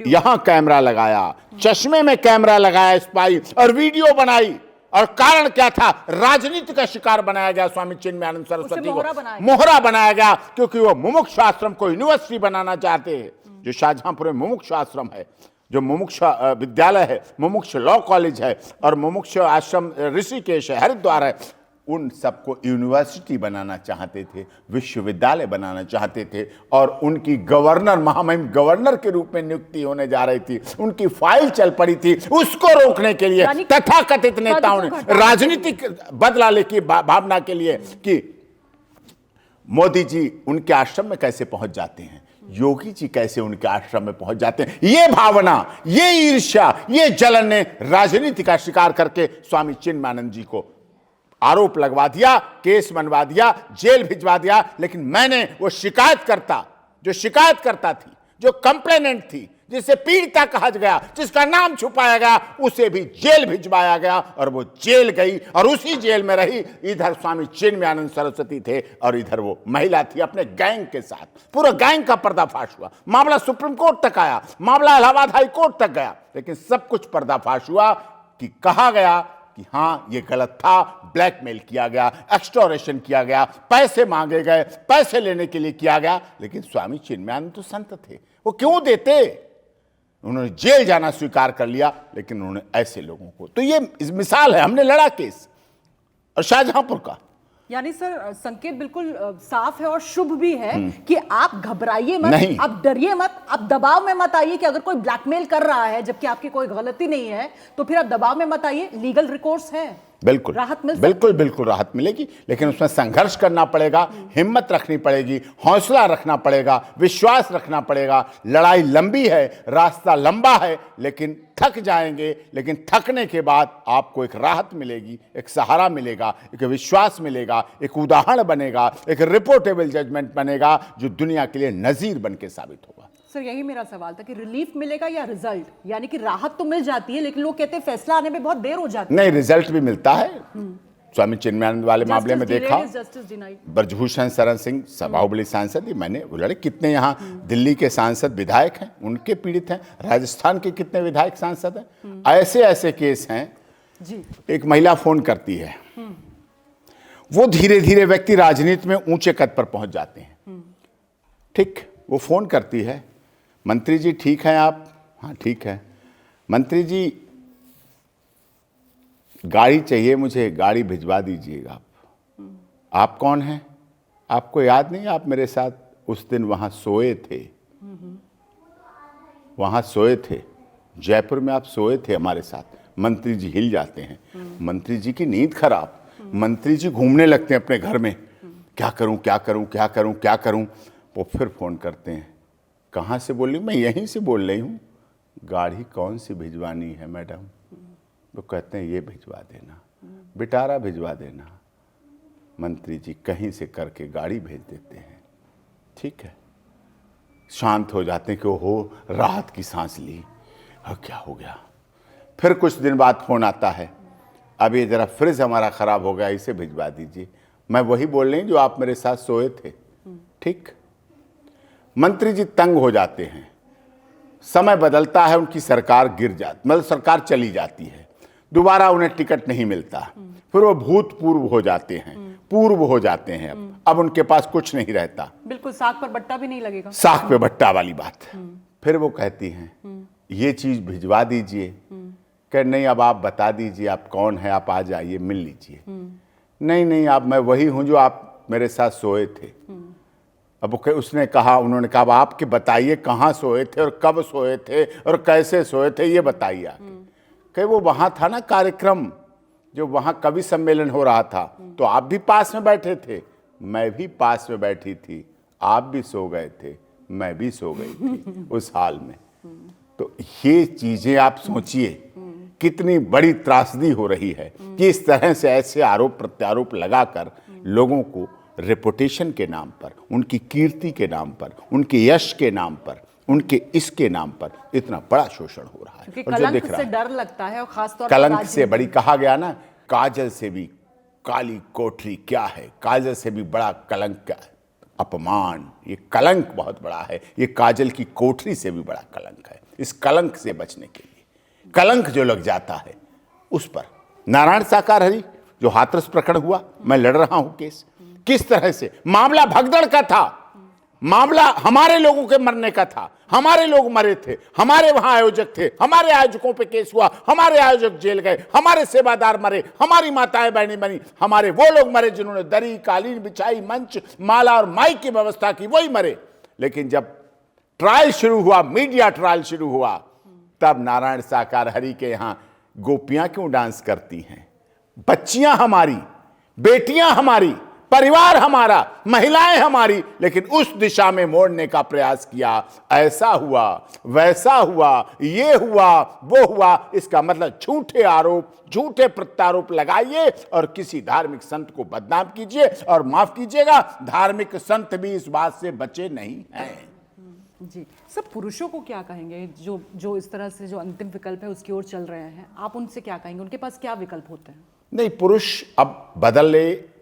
यहां कैमरा लगाया, चश्मे में कैमरा लगाया, स्पाई, और वीडियो बनाई। और कारण क्या था? राजनीति का शिकार बनाया गया स्वामी चिन्मयानंद सरस्वती को, मोहरा बनाया गया, क्योंकि वो मुमुक्ष आश्रम को यूनिवर्सिटी बनाना चाहते हैं, जो शाहजहांपुर में मुमुक्ष आश्रम है, जो मुमुक्ष विद्यालय है, मुमुक्ष लॉ कॉलेज है, और मुमुक्ष आश्रम ऋषिकेश है, हरिद्वार है, उन सबको यूनिवर्सिटी बनाना चाहते थे, विश्वविद्यालय बनाना चाहते थे। और उनकी गवर्नर, महामहिम गवर्नर के रूप में नियुक्ति होने जा रही थी, उनकी फाइल चल पड़ी थी, उसको रोकने के लिए तथाकथित नेताओं ने राजनीतिक बदला लेकी भावना के लिए कि मोदी जी उनके आश्रम में कैसे पहुंच जाते हैं, योगी जी कैसे उनके आश्रम में पहुंच जाते हैं, ये भावना, ये ईर्ष्या, ये जलन ने राजनीति का शिकार करके स्वामी चिन्मयानंद जी को आरोप लगवा दिया, केस बनवा दिया, जेल भिजवा दिया। लेकिन मैंने वो शिकायतकर्ता, जो शिकायतकर्ता थी, जो कंप्लेनेंट थी, जिसे पीड़िता कहा गया, जिसका नाम छुपाया गया, उसे भी जेल भिजवाया गया, और वो जेल गई और उसी जेल में रही। इधर स्वामी चिन्मयानंद सरस्वती थे और इधर वो महिला थी अपने गैंग के साथ। पूरा गैंग का पर्दाफाश हुआ, मामला सुप्रीम कोर्ट तक आया, मामला इलाहाबाद हाई कोर्ट तक गया, लेकिन सब कुछ पर्दाफाश हुआ कि कहा गया कि हाँ ये गलत था, ब्लैकमेल किया गया, एक्सटोर्शन किया गया, पैसे मांगे गए, पैसे लेने के लिए किया गया। लेकिन स्वामी चिन्मयानंद तो संत थे, वो क्यों देते? उन्होंने जेल जाना स्वीकार कर लिया, लेकिन उन्होंने ऐसे लोगों को, तो ये मिसाल है, हमने लड़ा केस और शाहजहांपुर का। यानी सर, संकेत बिल्कुल साफ है और शुभ भी है कि आप घबराइए मत, आप डरिए मत, आप दबाव में मत आइए कि अगर कोई ब्लैकमेल कर रहा है जबकि आपकी कोई गलती नहीं है, तो फिर आप दबाव में मत आइए। लीगल रिकोर्स है, बिल्कुल राहत मिल बिल्कुल बिल्कुल राहत मिलेगी, लेकिन उसमें संघर्ष करना पड़ेगा, हिम्मत रखनी पड़ेगी, हौसला रखना पड़ेगा, विश्वास रखना पड़ेगा। लड़ाई लंबी है, रास्ता लंबा है, लेकिन थक जाएंगे, लेकिन थकने के बाद आपको एक राहत मिलेगी, एक सहारा मिलेगा, एक विश्वास मिलेगा, एक उदाहरण बनेगा, एक रिपोर्टेबल जजमेंट बनेगा, जो दुनिया के लिए नजीर बन के साबित होगा। सर, यही मेरा सवाल था कि रिलीफ मिलेगा या रिजल्ट, यानी कि राहत तो मिल जाती है, लेकिन लोग कहते हैं फैसला आने में बहुत देर हो जाती है। नहीं, रिजल्ट भी मिलता है। स्वामी चिन्मयानंद वाले मामले में देखा, ब्रजभूषण शरण सिंह बाहुबली सांसद, मैंने लड़े, कितने यहाँ दिल्ली के सांसद विधायक हैं, उनके पीड़ित हैं, राजस्थान के कितने विधायक सांसद हैं, ऐसे ऐसे केस हैं जी। एक महिला फोन करती है, वो धीरे धीरे व्यक्ति राजनीति में ऊंचे कद पर पहुंच जाते हैं। ठीक, वो फोन करती है, मंत्री जी ठीक हैं आप? हाँ ठीक है। मंत्री जी गाड़ी चाहिए मुझे, गाड़ी भिजवा दीजिएगा आप कौन हैं? आपको याद नहीं आप मेरे साथ उस दिन वहाँ सोए थे, वहाँ सोए थे, जयपुर में आप सोए थे हमारे साथ। मंत्री जी हिल जाते हैं, मंत्री जी की नींद खराब, मंत्री जी घूमने लगते हैं अपने घर में, क्या करूं क्या करूं क्या करूं क्या करूं। वो फिर फोन करते हैं, कहाँ से बोल रही हूँ? मैं यहीं से बोल रही हूँ। गाड़ी कौन सी भिजवानी है मैडम? वो कहते हैं ये भिजवा देना, बिटारा भिजवा देना। मंत्री जी कहीं से करके गाड़ी भेज देते हैं। ठीक है, शांत हो जाते हैं कि ओहो राहत की सांस ली, अब क्या हो गया। फिर कुछ दिन बाद फोन आता है, अब ये जरा फ्रिज हमारा ख़राब हो गया, इसे भिजवा दीजिए। मैं वही बोल रही हूँ जो आप मेरे साथ सोए थे। ठीक, मंत्री जी तंग हो जाते हैं, समय बदलता है, उनकी सरकार गिर जाती, मतलब सरकार चली जाती है, दोबारा उन्हें टिकट नहीं मिलता, फिर वो भूतपूर्व हो जाते हैं, पूर्व हो जाते हैं। अब उनके पास कुछ नहीं रहता, बिल्कुल साख पर बट्टा भी नहीं लगेगा, साख पे बट्टा वाली बात। फिर वो कहती हैं ये चीज भिजवा दीजिए। कह नहीं, अब आप बता दीजिए आप कौन है, आप आ जाइए मिल लीजिए। नहीं नहीं, आप मैं वही हूं जो आप मेरे साथ सोए थे। अब उसने कहा, उन्होंने कहा, अब आपके बताइए कहाँ सोए थे और कब सोए थे और कैसे सोए थे, ये बताइए आके। कि वो वहाँ था ना कार्यक्रम, जो वहाँ कवि सम्मेलन हो रहा था, तो आप भी पास में बैठे थे, मैं भी पास में बैठी थी, आप भी सो गए थे, मैं भी सो गई थी उस हाल में। तो ये चीजें आप सोचिए कितनी बड़ी त्रासदी हो रही है कि इस तरह से ऐसे आरोप प्रत्यारोप लगाकर लोगों को रेपुटेशन के नाम पर, उनकी कीर्ति के नाम पर, उनके यश के नाम पर, उनके इसके नाम पर इतना बड़ा शोषण हो रहा है। क्योंकि और जो कलंक दिख रहा से है, डर लगता है, और खासतौर पर कलंक से राजनीति। बड़ी, कहा गया ना, काजल से भी काली कोठरी क्या है, काजल से भी बड़ा कलंक क्या है, अपमान। ये कलंक बहुत बड़ा है, ये काजल की कोठरी से भी बड़ा कलंक है। इस कलंक से बचने के लिए, कलंक जो लग जाता है उस पर, नारायण साकार हरि जो हाथरस प्रकरण हुआ, मैं लड़ रहा हूं केस, किस तरह से मामला भगदड़ का था, मामला हमारे लोगों के मरने का था, हमारे लोग मरे थे, हमारे वहां आयोजक थे, हमारे आयोजकों पे केस हुआ, हमारे आयोजक जेल गए, हमारे सेवादार मरे, हमारी माताएं बहनें बनी, हमारे वो लोग मरे जिन्होंने दरी कालीन बिछाई, मंच माला और माइक की व्यवस्था की, वही मरे। लेकिन जब ट्रायल शुरू हुआ, मीडिया ट्रायल शुरू हुआ, तब नारायण साकार हरि के यहां गोपियां क्यों डांस करती हैं, बच्चियां हमारी, बेटियां हमारी, परिवार हमारा, महिलाएं हमारी, लेकिन उस दिशा में मोड़ने का प्रयास किया। ऐसा हुआ, वैसा हुआ, ये हुआ, वो हुआ। इसका मतलब झूठे आरोप, झूठे प्रत्यारोप लगाइए और किसी धार्मिक संत को बदनाम कीजिए, और माफ कीजिएगा, धार्मिक संत भी इस बात से बचे नहीं हैं। जी सब पुरुषों को क्या कहेंगे जो जो इस तरह से जो अंतिम विकल्प है उसकी ओर चल रहे हैं, आप उनसे क्या कहेंगे, उनके पास क्या विकल्प होते हैं? नहीं, पुरुष अब बदल ले,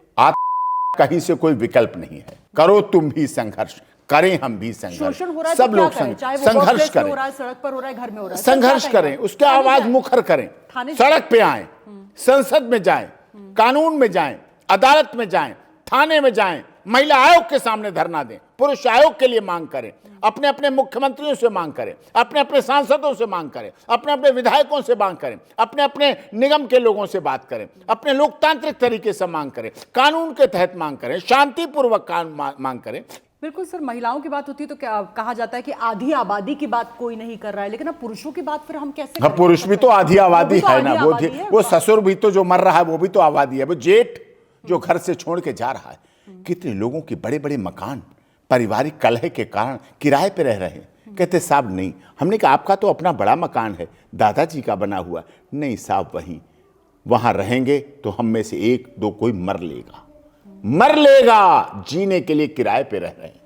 कहीं से कोई विकल्प नहीं है। करो तुम भी संघर्ष, करें हम भी संघर्ष, शोषण हो रहा है सब तो क्या लोग करें? चाहे वो संघर्ष वर्कप्लेस पे करें, हो रहा है, सड़क पर हो रहा है, घर में हो रहा है, संघर्ष करें, उसके आवाज मुखर करें, सड़क पे आए, संसद में जाएं, कानून में जाएं, अदालत में जाएं, थाने में जाएं, महिला आयोग के सामने धरना दें, पुरुष आयोग के लिए मांग करें, अपने अपने मुख्यमंत्रियों से मांग करें, अपने अपने सांसदों से मांग करें, अपने अपने विधायकों से मांग करें, अपने अपने निगम के लोगों से बात करें, अपने लोकतांत्रिक तरीके से मांग करें, कानून के तहत मांग करें, शांतिपूर्वक मांग करें। बिल्कुल सर, महिलाओं की बात होती है तो क्या कहा जाता है कि आधी आबादी की बात कोई नहीं कर रहा है, लेकिन अब पुरुषों की बात फिर हम कैसे करें? पुरुष भी तो आधी आबादी है ना, वो ससुर भी तो जो मर रहा है वो भी तो आबादी है, वो जेठ जो घर से छोड़ के जा रहा है। कितने लोगों के बड़े बड़े मकान पारिवारिक कलह के कारण किराए पे रह रहे हैं। कहते साहब नहीं, हमने कहा आपका तो अपना बड़ा मकान है, दादाजी का बना हुआ। नहीं साहब, वहां रहेंगे तो हम में से एक दो कोई मर लेगा। जीने के लिए किराए पे रह रहे हैं,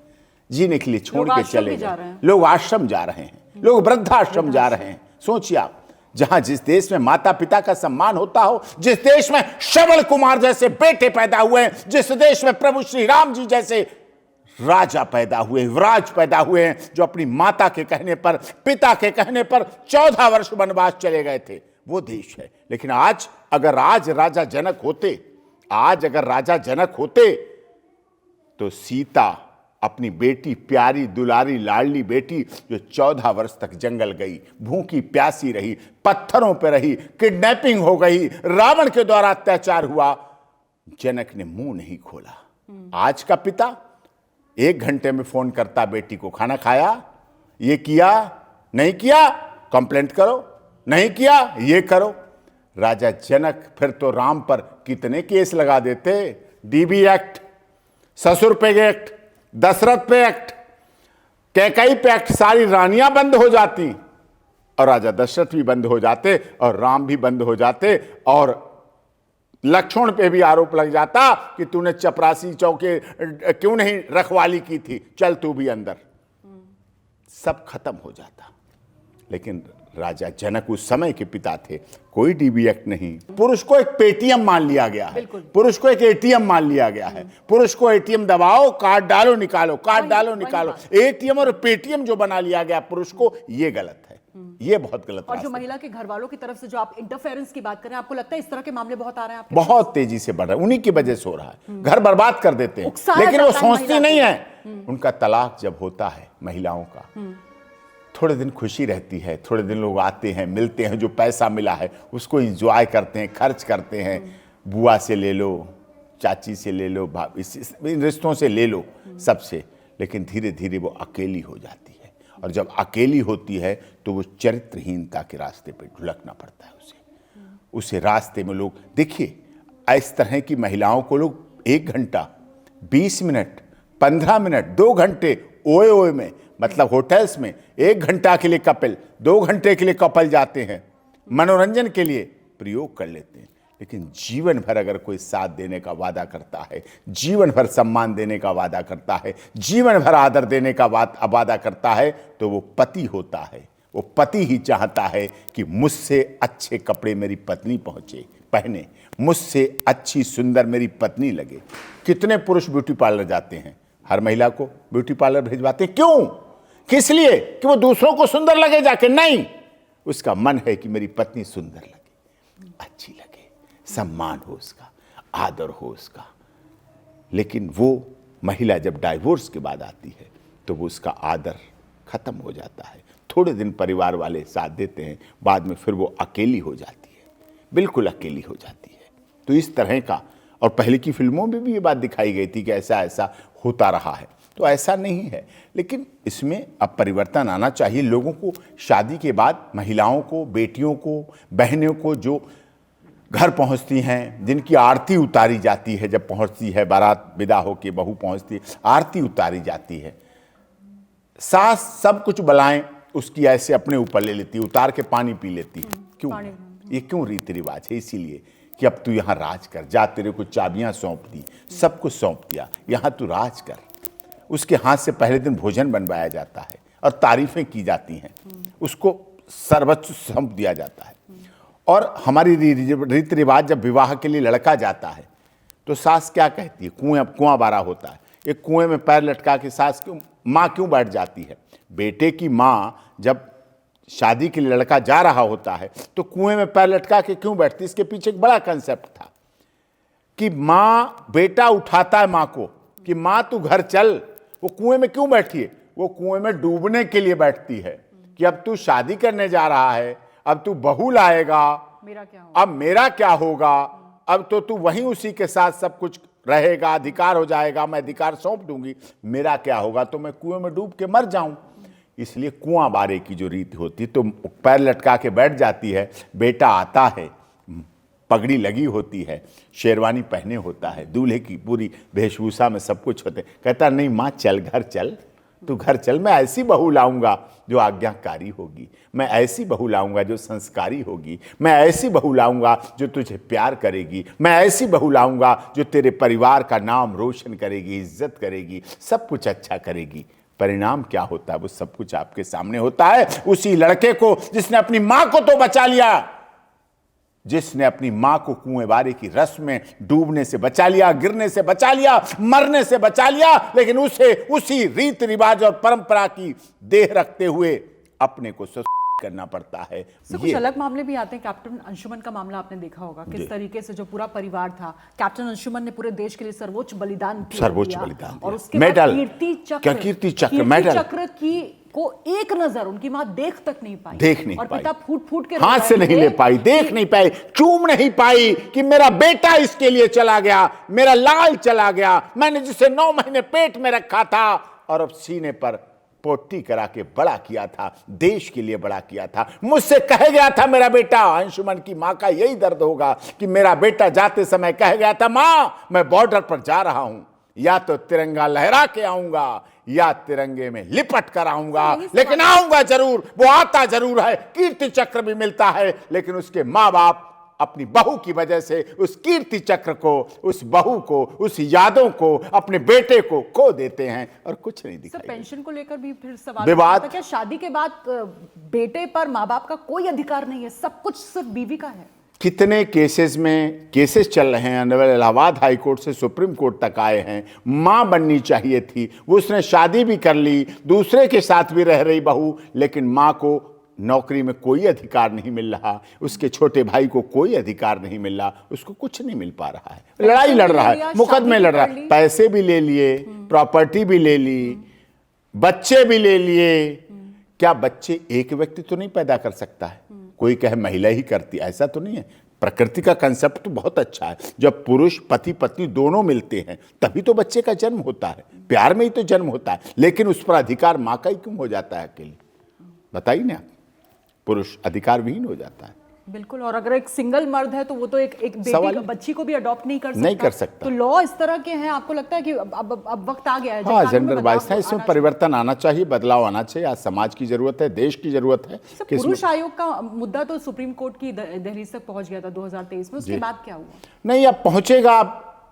जीने के लिए छोड़ के चले गए। लोग आश्रम जा रहे हैं, लोग वृद्धाश्रम जा रहे हैं। सोचिए आप, जहां जिस देश में माता पिता का सम्मान होता हो, जिस देश में श्रवण कुमार जैसे बेटे पैदा हुए हैं, जिस देश में प्रभु श्री राम जी जैसे राजा पैदा हुए, युवराज पैदा हुए हैं, जो अपनी माता के कहने पर, पिता के कहने पर 14 वर्ष वनवास चले गए थे, वो देश है। लेकिन आज अगर राजा जनक होते तो सीता अपनी बेटी, प्यारी दुलारी लाडली बेटी, जो 14 वर्ष तक जंगल गई, भूखी प्यासी रही, पत्थरों पर रही, किडनैपिंग हो गई, रावण के द्वारा अत्याचार हुआ, जनक ने मुंह नहीं खोला। आज का पिता 1 घंटे में फोन करता बेटी को, खाना खाया, ये किया, नहीं किया, कंप्लेंट करो, नहीं किया, ये करो। राजा जनक फिर तो राम पर कितने केस लगा देते, डीबी एक्ट, ससुर पे एक्ट, दशरथ पे एक्ट, कैकई पे एक्ट, सारी रानियां बंद हो जाती और राजा दशरथ भी बंद हो जाते और राम भी बंद हो जाते, और लक्ष्मण पे भी आरोप लग जाता कि तूने चपरासी चौके क्यों नहीं रखवाली की थी, चल तू भी अंदर, सब खत्म हो जाता। लेकिन राजा जनक उस समय के पिता थे, कोई डीबी एक्ट नहीं। पुरुष को एक पेटीएम मान लिया गया है, पुरुष को एक एटीएम मान लिया गया है। पुरुष को एटीएम दबाओ, कार्ड डालो निकालो, कार्ड डालो निकालो, एटीएम और पेटीएम जो बना लिया गया पुरुष को, ये गलत है, ये बहुत गलत। और जो महिला के घर वालों की तरफ से जो आप इंटरफेरेंस की बात करें, आपको लगता है इस तरह के मामले बहुत आ रहे हैं आपके? बहुत तेजी से बढ़ रहा है, उन्हीं की वजह से हो रहा है। घर बर्बाद कर देते हैं, लेकिन वो सोचती नहीं है। उनका तलाक जब होता है महिलाओं का, थोड़े दिन खुशी रहती है, थोड़े दिन लोग आते हैं, मिलते हैं, जो पैसा मिला है उसको एंजॉय करते हैं, खर्च करते हैं, बुआ से ले लो, चाची से ले लो, इन रिश्तों से ले लो, सबसे। लेकिन धीरे धीरे वो अकेली हो जाती है, और जब अकेली होती है तो वो चरित्रहीनता के रास्ते पे ढुलकना पड़ता है उसे रास्ते में लोग, देखिए इस तरह की महिलाओं को लोग 1 घंटा 20 मिनट 15 मिनट 2 घंटे ओए ओए में, मतलब होटल्स में 1 घंटा के लिए कपल, 2 घंटे के लिए कपल जाते हैं, मनोरंजन के लिए प्रयोग कर लेते हैं। लेकिन जीवन भर अगर कोई साथ देने का वादा करता है, जीवन भर सम्मान देने का वादा करता है, जीवन भर आदर देने का वादा करता है, तो वो पति होता है। वो पति ही चाहता है कि मुझसे अच्छे कपड़े मेरी पत्नी पहने, मुझसे अच्छी सुंदर मेरी पत्नी लगे। कितने पुरुष ब्यूटी पार्लर जाते हैं, हर महिला को ब्यूटी पार्लर भेजवाते हैं, क्यों? किस लिए? कि वो दूसरों को सुंदर लगे जाके? नहीं, उसका मन है कि मेरी पत्नी सुंदर लगे, अच्छी लगे, सम्मान हो उसका, आदर हो उसका। लेकिन वो महिला जब डाइवोर्स के बाद आती है तो वो उसका आदर खत्म हो जाता है। थोड़े दिन परिवार वाले साथ देते हैं, बाद में फिर वो अकेली हो जाती है, बिल्कुल अकेली हो जाती है। तो इस तरह का, और पहले की फिल्मों में भी ये बात दिखाई गई थी कि ऐसा ऐसा होता रहा है, तो ऐसा नहीं है। लेकिन इसमें अब परिवर्तन आना चाहिए। लोगों को शादी के बाद, महिलाओं को, बेटियों को, बहनों को जो घर पहुंचती हैं, जिनकी आरती उतारी जाती है, जब पहुंचती है बारात, विदा होके बहू पहुंचती है, आरती उतारी जाती है, सास सब कुछ बलाएं उसकी ऐसे अपने ऊपर ले लेती है, उतार के पानी पी लेती है। क्यों? ये क्यों रीति रिवाज है? इसीलिए कि अब तू यहाँ राज कर, जा, तेरे को चाबियां सौंप दी, सब कुछ सौंप दिया, यहाँ तू राज कर। उसके हाथ से पहले दिन भोजन बनवाया जाता है और तारीफें की जाती हैं, उसको सर्वोच्च सौंप दिया जाता है। और हमारी रीति रिवाज, जब विवाह के लिए लड़का जाता है तो सास क्या कहती है? कुआं बारा होता है, एक कुएं में पैर लटका के सास माँ क्यों बैठ जाती है? बेटे की माँ जब शादी के लिए लड़का जा रहा होता है तो कुएं में पैर लटका के क्यों बैठती? इसके पीछे एक बड़ा कंसेप्ट था कि माँ, बेटा उठाता है माँ को कि माँ तू घर चल। वो कुएं में क्यों बैठी है? वो कुएं में डूबने के लिए बैठती है कि अब तू शादी करने जा रहा है, अब तू बहू लाएगा, अब मेरा क्या होगा? अब तो तू वहीं उसी के साथ सब कुछ रहेगा, अधिकार हो जाएगा, मैं अधिकार सौंप दूंगी, मेरा क्या होगा? तो मैं कुएं में डूब के मर जाऊं। इसलिए कुआं बारे की जो रीति होती तो पैर लटका के बैठ जाती है, बेटा आता है, पगड़ी लगी होती है, शेरवानी पहने होता है, दूल्हे की पूरी वेशभूषा में सब कुछ होते, कहता नहीं माँ चल, घर चल, तू घर चल, मैं ऐसी बहू लाऊंगा जो आज्ञाकारी होगी, मैं ऐसी बहू लाऊंगा जो संस्कारी होगी, मैं ऐसी बहू लाऊंगा जो तुझे प्यार करेगी, मैं ऐसी बहू लाऊंगा जो तेरे परिवार का नाम रोशन करेगी, इज्जत करेगी, सब कुछ अच्छा करेगी। परिणाम क्या होता है? वो सब कुछ आपके सामने होता है। उसी लड़के को जिसने अपनी मां को तो बचा लिया, जिसने अपनी मां को कुएं बारे की रस में डूबने से बचा लिया, गिरने से बचा लिया, मरने से बचा लिया, लेकिन उसे उसी रीति रिवाज और परंपरा की देह रखते हुए अपने को करना पड़ता है। कुछ अलग मामले भी आते हैं। कैप्टन अंशुमन का मामला आपने देखा होगा, किस तरीके से जो पूरा परिवार था, कैप्टन अंशुमन ने पूरे देश के लिए सर्वोच्च बलिदान दिया और उसके बाद कीर्ति चक्र की को एक नजर उनकी मां देख तक नहीं पाई, और पिता फूट फूट के हाथ से नहीं ले पाई, देख नहीं पाई, चूम नहीं पाई कि मेरा बेटा इसके लिए चला गया, मेरा लाल चला गया, मैंने जिसे 9 महीने पेट में रखा था और अब सीने पर पोटी करा के बड़ा किया था, देश के लिए बड़ा किया था। मुझसे कह गया था मेरा बेटा, अंशुमन की मां का यही दर्द होगा कि मेरा बेटा जाते समय कह गया था, मां मैं बॉर्डर पर जा रहा हूं, या तो तिरंगा लहरा के आऊंगा या तिरंगे में लिपट कर आऊंगा, लेकिन आऊंगा जरूर। वो आता जरूर है, कीर्ति चक्र भी मिलता है, लेकिन उसके मां बाप अपनी बहू की वजह से उस कीर्ति चक्र को, उस बहू को, उस यादों को, अपने बेटे को खो देते हैं और कुछ नहीं दिखाई। सर, पेंशन को लेकर भी फिर सवाल विवाद, क्या शादी के बाद बेटे पर माँ बाप का कोई अधिकार नहीं है, सब कुछ सिर्फ बीवी का है? कितने केसेस चल रहे हैं, इलाहाबाद हाई कोर्ट से सुप्रीम कोर्ट तक आए हैं। मां बननी चाहिए थी, वो उसने शादी भी कर ली, दूसरे के साथ भी रह रही बहू, लेकिन मां को नौकरी में कोई अधिकार नहीं मिल रहा, उसके छोटे भाई को कोई अधिकार नहीं मिल रहा, उसको कुछ नहीं मिल पा रहा है, लड़ाई लड़ रहा है, मुकदमे लड़ रहा है, पैसे भी ले लिए, प्रॉपर्टी भी ले ली, बच्चे भी ले लिए। क्या बच्चे एक व्यक्ति तो नहीं पैदा कर सकता है? कोई कहे महिला ही करती, ऐसा तो नहीं है। प्रकृति का कंसेप्ट तो बहुत अच्छा है, जब पुरुष पति पत्नी दोनों मिलते हैं तभी तो बच्चे का जन्म होता है, प्यार में ही तो जन्म होता है। लेकिन उस पर अधिकार माँ का ही क्यों हो जाता है अकेले? बताइए ना, पुरुष अधिकार विहीन हो जाता है। बिल्कुल। और अगर एक सिंगल मर्द है तो वो तो एक बेटी बच्ची को भी अडॉप्ट नहीं कर सकता। तो लॉ इस तरह के हैं, आपको लगता है कि अब वक्त आ गया है? हाँ, जेंडर वाइज है, इसमें परिवर्तन आना चाहिए, बदलाव आना चाहिए। आज समाज की जरूरत है, देश की जरूरत है। पुरुष आयोग का मुद्दा तो सुप्रीम कोर्ट की दहलीज तक पहुंच गया था 2023 में, उसके बाद क्या हुआ? नहीं, अब पहुंचेगा।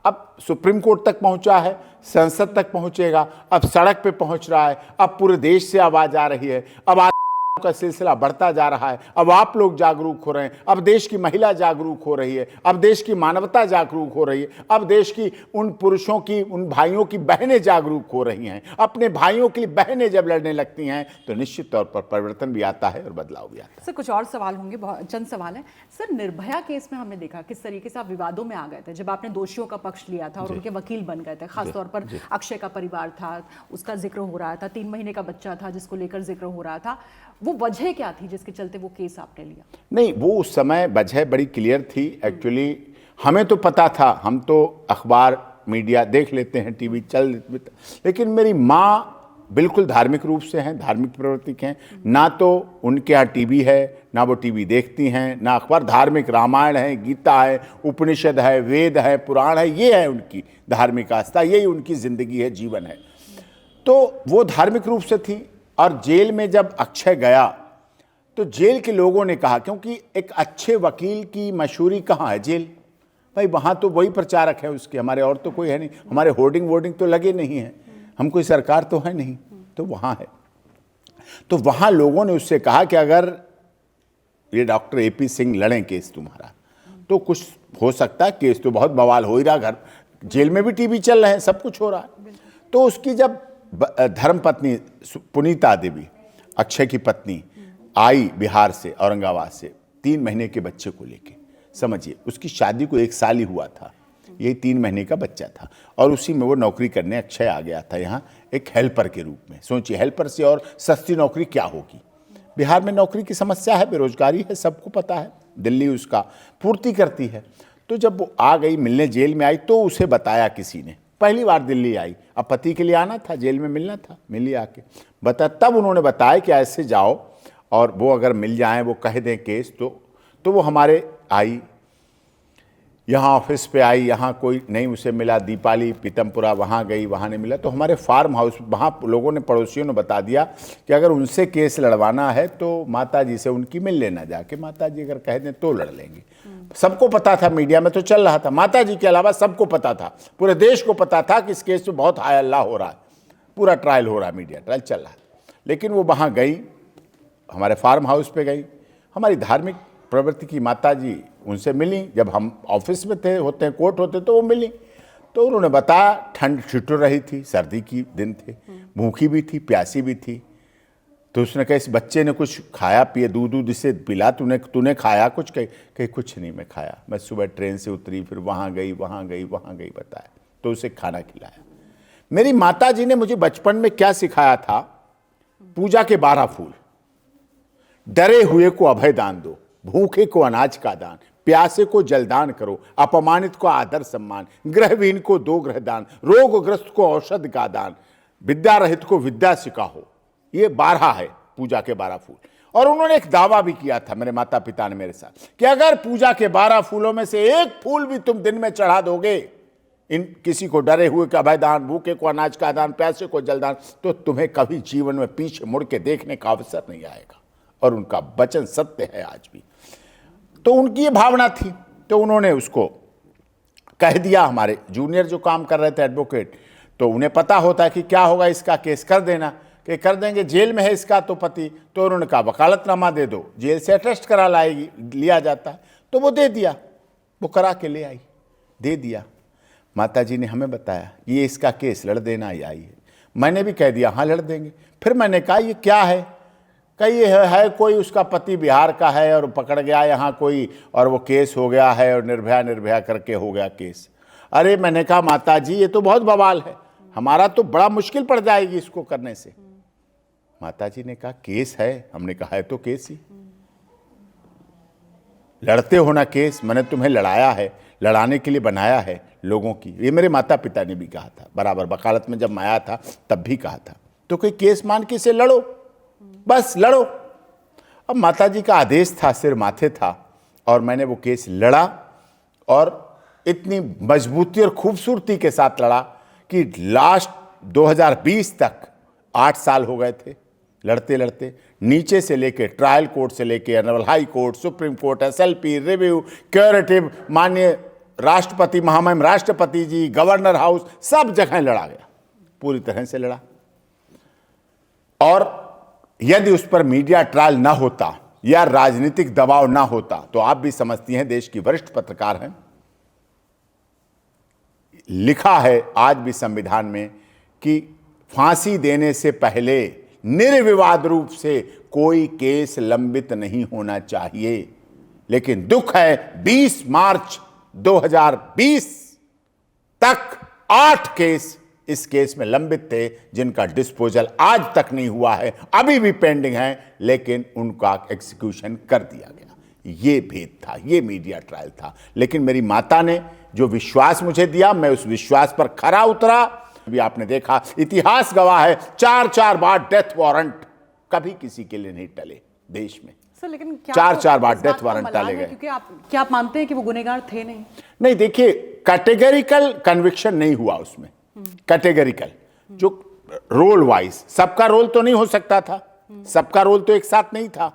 अब सुप्रीम कोर्ट तक पहुंचा है, संसद तक पहुंचेगा, अब सड़क पे पहुंच रहा है, अब पूरे देश से आवाज आ रही है, अब का सिलसिला बढ़ता जा रहा है। अब आप लोग जागरूक हो रहे हैं, अब देश की महिला जागरूक हो रही है, अब देश की मानवता जागरूक हो रही है, अब देश की उन पुरुषों की, उन भाइयों की बहनें जागरूक हो रही हैं। अपने भाइयों के लिए बहनें जब लड़ने लगती हैं तो निश्चित तौर पर परिवर्तन भी आता है और बदलाव भी आता है। सर, कुछ और सवाल होंगे, बहुत चंद सवाल है। सर, निर्भया केस में हमने देखा किस तरीके से आप विवादों में आ गए थे जब आपने दोषियों का पक्ष लिया था और उनके वकील बन गए थे। खासतौर पर अक्षय का परिवार था, उसका जिक्र हो रहा था, 3 महीने का बच्चा था जिसको लेकर जिक्र हो रहा था। वो वजह क्या थी जिसके चलते वो केस आपने लिया? नहीं, वो उस समय वजह बड़ी क्लियर थी। एक्चुअली हमें तो पता था, हम तो अखबार मीडिया देख लेते हैं, टीवी चल, लेकिन मेरी माँ बिल्कुल धार्मिक रूप से हैं, धार्मिक प्रवृत्ति हैं। ना तो उनके यहाँ टीवी है, ना वो टीवी देखती हैं, ना अखबार। धार्मिक रामायण है, गीता है, उपनिषद है, वेद है, पुराण है, ये है उनकी धार्मिक आस्था, यही उनकी जिंदगी है, जीवन है। तो वो धार्मिक रूप से थी। और जेल में जब अक्षय गया तो जेल के लोगों ने कहा, क्योंकि एक अच्छे वकील की मशहूरी कहाँ है? जेल। भाई वहाँ तो वही प्रचारक है उसके, हमारे और तो कोई है नहीं, हमारे होर्डिंग वोर्डिंग तो लगे नहीं हैं, हम कोई सरकार तो है नहीं, तो वहाँ है। तो वहाँ लोगों ने उससे कहा कि अगर ये डॉक्टर AP सिंह लड़ें केस तुम्हारा तो कुछ हो सकता है, केस तो बहुत बवाल हो ही रहा, घर जेल में भी टीवी चल रहे हैं, सब कुछ हो रहा है। तो उसकी जब धर्मपत्नी पुनीता देवी, अक्षय की पत्नी, आई बिहार से, औरंगाबाद से 3 महीने के बच्चे को लेके, समझिए उसकी शादी को 1 साल ही हुआ था, यही 3 महीने का बच्चा था, और उसी में वो नौकरी करने अक्षय आ गया था यहाँ एक हेल्पर के रूप में। सोचिए, हेल्पर से और सस्ती नौकरी क्या होगी? बिहार में नौकरी की समस्या है, बेरोजगारी है, सबको पता है, दिल्ली उसका पूर्ति करती है। तो जब वो आ गई मिलने, जेल में आई, तो उसे बताया किसी ने, पहली बार दिल्ली आई, अब पति के लिए आना था, जेल में मिलना था, मिली आके बता, तब उन्होंने बताया कि ऐसे जाओ और वो अगर मिल जाएं, वो कह दें केस, तो वो हमारे आई, यहाँ ऑफिस पे आई, यहाँ कोई नहीं उसे मिला, दीपाली पीतमपुरा वहाँ गई, वहाँ नहीं मिला, तो हमारे फार्म हाउस, वहाँ लोगों ने, पड़ोसियों ने बता दिया कि अगर उनसे केस लड़वाना है तो माता जी से उनकी मिल लेना जाके, माता जी अगर कह दें तो लड़ लेंगे। सबको पता था, मीडिया में तो चल रहा था, माता जी के अलावा सबको पता था, पूरे देश को पता था कि इस केस पे बहुत हाय अल्लाह हो रहा है, पूरा ट्रायल हो रहा है, मीडिया ट्रायल चल रहा है। लेकिन वो वहाँ गई, हमारे फार्म हाउस पे गई, हमारी धार्मिक प्रवृत्ति की माता जी उनसे मिली, जब हम ऑफिस में थे, होते हैं कोर्ट होते, तो वो मिली, तो उन्होंने बताया ठंड छिटुर रही थी, सर्दी की दिन थे, भूखी भी थी, प्यासी भी थी। तो उसने कहा इस बच्चे ने कुछ खाया पिए, दूध इसे पिला, तूने खाया कुछ? कहीं कुछ नहीं मैं खाया, मैं सुबह ट्रेन से उतरी, फिर वहाँ गई, बताया, तो उसे खाना खिलाया। मेरी माता जी ने मुझे बचपन में क्या सिखाया था? पूजा के 12 फूल, डरे हुए को अभय दान दो, भूखे को अनाज का दान, प्यासे को जलदान करो, अपमानित को आदर सम्मान, ग्रहविहीन को 2 ग्रह दान, रोगग्रस्त को औषध का दान, विद्या रहित को विद्या सिखाओ। ये 12 है पूजा के 12 फूल। और उन्होंने एक दावा भी किया था मेरे माता पिता ने मेरे साथ कि अगर पूजा के 12 फूलों में से 1 फूल भी तुम दिन में चढ़ा दोगे, इन किसी को डरे हुए का अभय दान, भूखे को अनाज का दान, प्यासे को जलदान, तो तुम्हें कभी जीवन में पीछे मुड़ के देखने का अवसर नहीं आएगा। और उनका वचन सत्य है आज भी। तो उनकी ये भावना थी, तो उन्होंने उसको कह दिया। हमारे जूनियर जो काम कर रहे थे एडवोकेट, तो उन्हें पता होता है कि क्या होगा, इसका केस कर देना, कि कर देंगे, जेल में है इसका तो पति, तो उन्होंने कहा वकालतनामा दे दो, जेल से अटेस्ट करा लाएगी, लिया जाता है। तो वो दे दिया, वो करा के ले आई, दे दिया। माता जी ने हमें बताया ये इसका केस लड़ देना ही आई है। मैंने भी कह दिया हाँ लड़ देंगे। फिर मैंने कहा ये क्या है? कही है कोई उसका पति बिहार का है और पकड़ गया यहाँ कोई, और वो केस हो गया है और निर्भया करके हो गया केस। अरे मैंने कहा माता जी ये तो बहुत बवाल है, हमारा तो बड़ा मुश्किल पड़ जाएगी इसको करने से। माता जी ने कहा केस है, हमने कहा है तो केस ही, लड़ते हो ना केस, मैंने तुम्हें लड़ाया है, लड़ाने के लिए बनाया है लोगों की। ये मेरे माता पिता ने भी कहा था, बराबर वकालत में जब मैं आया था तब भी कहा था। तो कोई केस मान के इसे लड़ो, बस लड़ो। अब माता जी का आदेश था, सिर माथे था, और मैंने वो केस लड़ा, और इतनी मजबूती और खूबसूरती के साथ लड़ा कि लास्ट 2020 तक 8 साल हो गए थे लड़ते लड़ते, नीचे से लेके ट्रायल कोर्ट से लेके honourable high court, supreme court, SLP, review, curative, माननीय राष्ट्रपति, महामहिम राष्ट्रपति जी, गवर्नर हाउस, सब जगह लड़ा गया, पूरी तरह से लड़ा। और यदि उस पर मीडिया ट्रायल ना होता या राजनीतिक दबाव ना होता, तो आप भी समझती हैं, देश की वरिष्ठ पत्रकार हैं, लिखा है आज भी संविधान में कि फांसी देने से पहले निर्विवाद रूप से कोई केस लंबित नहीं होना चाहिए। लेकिन दुख है 20 मार्च 2020 तक 8 केस इस केस में लंबित थे, जिनका डिस्पोजल आज तक नहीं हुआ है, अभी भी पेंडिंग है, लेकिन उनका एग्जीक्यूशन कर दिया गया। ये भेद था, ये मीडिया ट्रायल था। लेकिन मेरी माता ने जो विश्वास मुझे दिया, मैं उस विश्वास पर खरा उतरा। अभी आपने देखा, इतिहास गवाह है, 4 बार डेथ वारंट कभी किसी के लिए नहीं टले देश में। सर लेकिन क्या 4 बार डेथ वारंट टाले गए। क्योंकि आप मानते हैं कि वो गुनहगार थे नहीं? नहीं, देखिए, कैटेगरिकल कन्विक्शन नहीं हुआ उसमें। कैटेगरिकल जो रोल वाइज, सबका रोल तो नहीं हो सकता था, सबका रोल तो एक साथ नहीं था,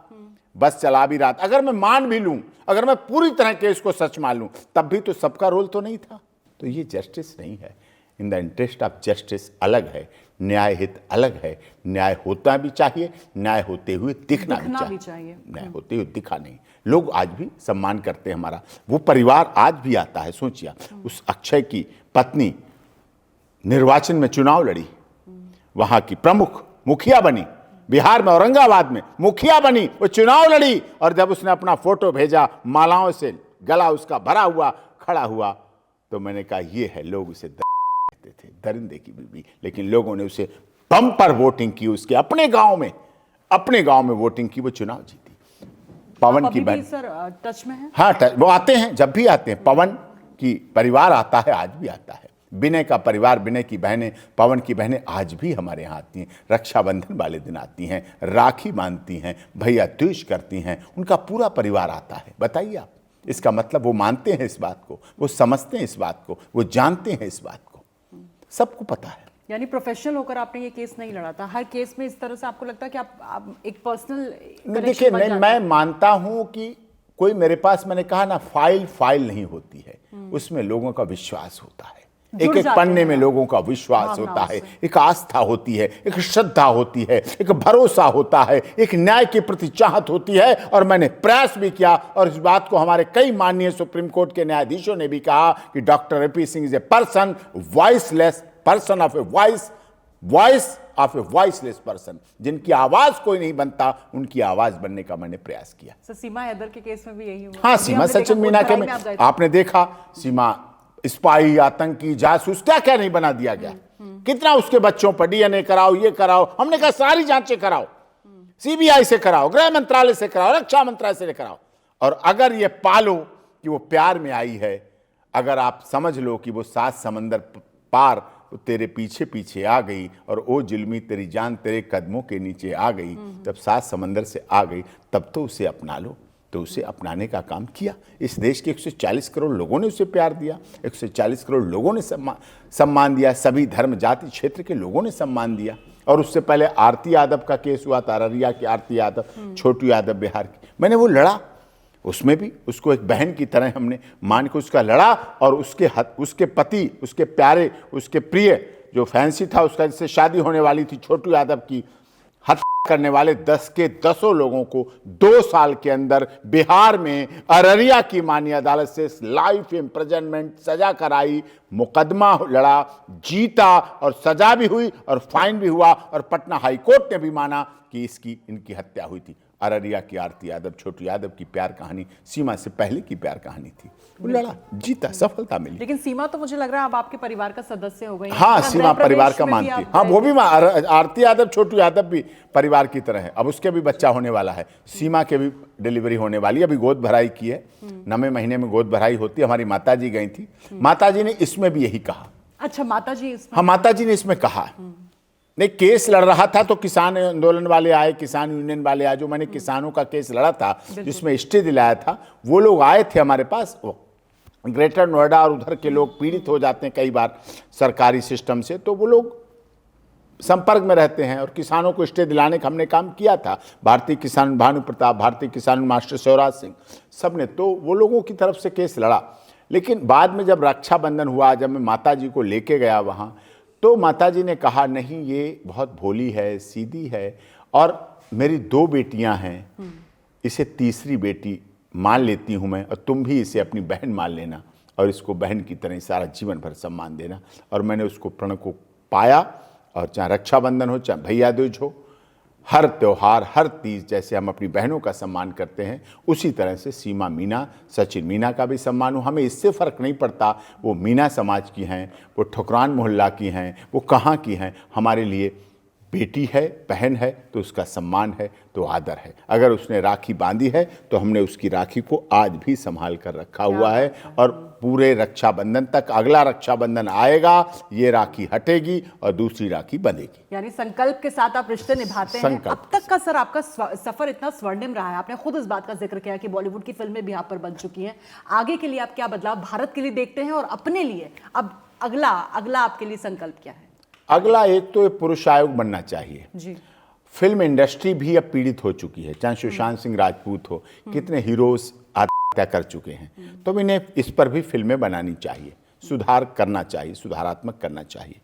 बस चला भी रहा था। अगर मैं मान भी लूं, अगर मैं पूरी तरह केस को सच मान लूं, तब भी तो सबका रोल तो नहीं था। तो ये जस्टिस नहीं है। In the interest of justice अलग है, न्याय हित अलग है। न्याय होता भी चाहिए, न्याय होते हुए दिखना भी चाहिए। न्याय होते हुए दिखा नहीं। लोग आज भी सम्मान करते हैं हमारा। वो परिवार आज भी आता है। सोचिए, उस अक्षय की पत्नी निर्वाचन में चुनाव लड़ी, वहां की प्रमुख मुखिया बनी, बिहार में औरंगाबाद में मुखिया बनी, वो चुनाव लड़ी, और जब उसने अपना फोटो भेजा, मालाओं से गला उसका भरा हुआ खड़ा हुआ, तो मैंने कहा ये है, लोग उसे कहते थे, दरिंदे की बीवी। लेकिन लोगों ने उसे बम्पर वोटिंग की, उसके अपने गांव में वोटिंग की, वो चुनाव जीती। पवन की बहन सर टच में है? हाँ, वो आते हैं, जब भी आते हैं। पवन की परिवार आता है, आज भी आता है। विनय का परिवार, विनय की बहनें, पवन की बहनें आज भी हमारे यहाँ आती हैं। रक्षाबंधन वाले दिन आती हैं, राखी बांधती हैं, भैया दूज करती हैं, उनका पूरा परिवार आता है। बताइए आप, इसका मतलब वो मानते हैं इस बात को, वो समझते हैं इस बात को, वो जानते हैं इस बात को, सबको पता है। यानी प्रोफेशनल होकर आपने ये केस नहीं लड़ा था? हर केस में इस तरह से आपको लगता है कि आप एक पर्सनल? देखिए, मैं मानता हूं कि कोई मेरे पास, मैंने कहा ना, फाइल नहीं होती है, उसमें लोगों का विश्वास होता है। एक एक पन्ने में लोगों का विश्वास होता है, एक आस्था होती है, एक श्रद्धा होती है, एक भरोसा होता है, एक न्याय के प्रति चाहत होती है। और मैंने प्रयास भी किया, और इस बात को हमारे कई माननीय सुप्रीम कोर्ट के न्यायाधीशों ने भी कहा कि doctor AP. Singh is a person, voiceless person of a voice of a voiceless person. जिनकी आवाज कोई नहीं बनता, उनकी आवाज बनने का मैंने प्रयास किया। सर सीमा हैदर के केस में भी यही हुआ। हाँ, सीमा सचिन मीना के में आपने देखा, सीमा स्पाई, आतंकी, जासूस, क्या क्या नहीं बना दिया गया। कितना उसके बच्चों पर डीएनए कराओ, ये कराओ, हमने कहा सारी जांचें कराओ, सीबीआई से कराओ, गृह मंत्रालय से कराओ, रक्षा मंत्रालय से कराओ। और अगर ये पालो कि वो प्यार में आई है, अगर आप समझ लो कि वो 7 समंदर पार तो तेरे पीछे पीछे आ गई, और ओ जुल्मी तेरी जान तेरे कदमों के नीचे आ गई, जब 7 समंदर से आ गई, तब तो उसे अपना लो। तो उसे अपनाने का काम किया। इस देश के 140 करोड़ लोगों ने उसे प्यार दिया, 140 करोड़ लोगों ने सम्मान दिया, सभी धर्म जाति क्षेत्र के लोगों ने सम्मान दिया। और उससे पहले आरती यादव का केस हुआ था, अररिया की आरती यादव, छोटू यादव बिहार की, मैंने वो लड़ा, उसमें भी उसको एक बहन की तरह हमने मान के उसका लड़ा। और उसके पति, उसके प्यारे, उसके प्रिय जो फैंसी था उसका, जिससे शादी होने वाली थी छोटू यादव की, हत्या करने वाले 10 के 10 लोगों को 2 साल के अंदर बिहार में अररिया की माननीय अदालत से लाइफ इम्प्रिजनमेंट सजा कराई, मुकदमा लड़ा, जीता, और सजा भी हुई और फाइन भी हुआ। और पटना हाई कोर्ट ने भी माना कि इनकी हत्या हुई थी। अररिया की आरती यादव, छोटू यादव की प्यार कहानी सीमा से पहले की प्यार कहानी थी। वो लड़ा, जीता, सफलता मिली। लेकिन सीमा तो मुझे लग रहा है अब आपके परिवार का सदस्य हो गई है। हाँ, मतलब सीमा गृह परिवार प्रवेश का में भी मानती है। आप हाँ, गए वो थे। भी आरती यादव, छोटू यादव भी परिवार की तरह है। अब उसके भी बच्चा होने वाला है, सीमा के भी डिलीवरी होने वाली है, अभी गोद भराई की है, 9वें महीने में गोद भराई होती है। हमारी माताजी गई थी, माताजी ने इसमें भी यही कहा। अच्छा, माताजी इसमें? हाँ, माताजी ने इसमें कहा। नहीं, केस लड़ रहा था तो किसान आंदोलन वाले आए, किसान यूनियन वाले आए, जो मैंने किसानों का केस लड़ा था, जिसमें स्टे दिलाया था, वो लोग आए थे हमारे पास। ग्रेटर नोएडा और उधर के लोग पीड़ित हो जाते हैं कई बार सरकारी सिस्टम से, तो वो लोग संपर्क में रहते हैं और किसानों को स्टे दिलाने का हमने काम किया था। भारतीय किसान भानु प्रताप, भारतीय किसान मास्टर शिवराज सिंह, सब ने तो वो लोगों की तरफ से केस लड़ा। लेकिन बाद में जब रक्षाबंधन हुआ, जब मैं माताजी को लेके गया वहाँ, तो माताजी ने कहा नहीं, ये बहुत भोली है, सीधी है, और मेरी 2 बेटियां हैं, इसे तीसरी बेटी मान लेती हूं मैं, और तुम भी इसे अपनी बहन मान लेना और इसको बहन की तरह सारा जीवन भर सम्मान देना। और मैंने उसको प्रण को पाया, और चाहे रक्षाबंधन हो, चाहे भैया दूज हो, हर त्यौहार, हर तीज जैसे हम अपनी बहनों का सम्मान करते हैं, उसी तरह से सीमा मीना, सचिन मीना का भी सम्मान हो। हमें इससे फ़र्क नहीं पड़ता वो मीना समाज की हैं, वो ठुकरान मोहल्ला की हैं, वो कहाँ की हैं। हमारे लिए बेटी है, बहन है, तो उसका सम्मान है, तो आदर है। अगर उसने राखी बांधी है तो हमने उसकी राखी को आज भी संभाल कर रखा हुआ है, और पूरे रक्षाबंधन तक, अगला रक्षाबंधन आएगा, ये राखी हटेगी और दूसरी राखी बंधेगी। यानी संकल्प के साथ आप रिश्ते निभाते हैं। अब तक का सर आपका सफर इतना स्वर्णिम रहा है, आपने खुद इस बात का जिक्र किया कि बॉलीवुड की फिल्में भी आप पर बन चुकी हैं। आगे के लिए आप क्या बदलाव भारत के लिए देखते हैं, और अपने लिए अब अगला आपके लिए संकल्प क्या है? अगला, एक तो पुरुष आयोग बनना चाहिए जी। फिल्म इंडस्ट्री भी अब पीड़ित हो चुकी है, चाहे सुशांत सिंह राजपूत हो, कितने हीरोज आत्महत्या कर चुके हैं, तो इन्हें इस पर भी फिल्में बनानी चाहिए, सुधार करना चाहिए, सुधारात्मक करना चाहिए।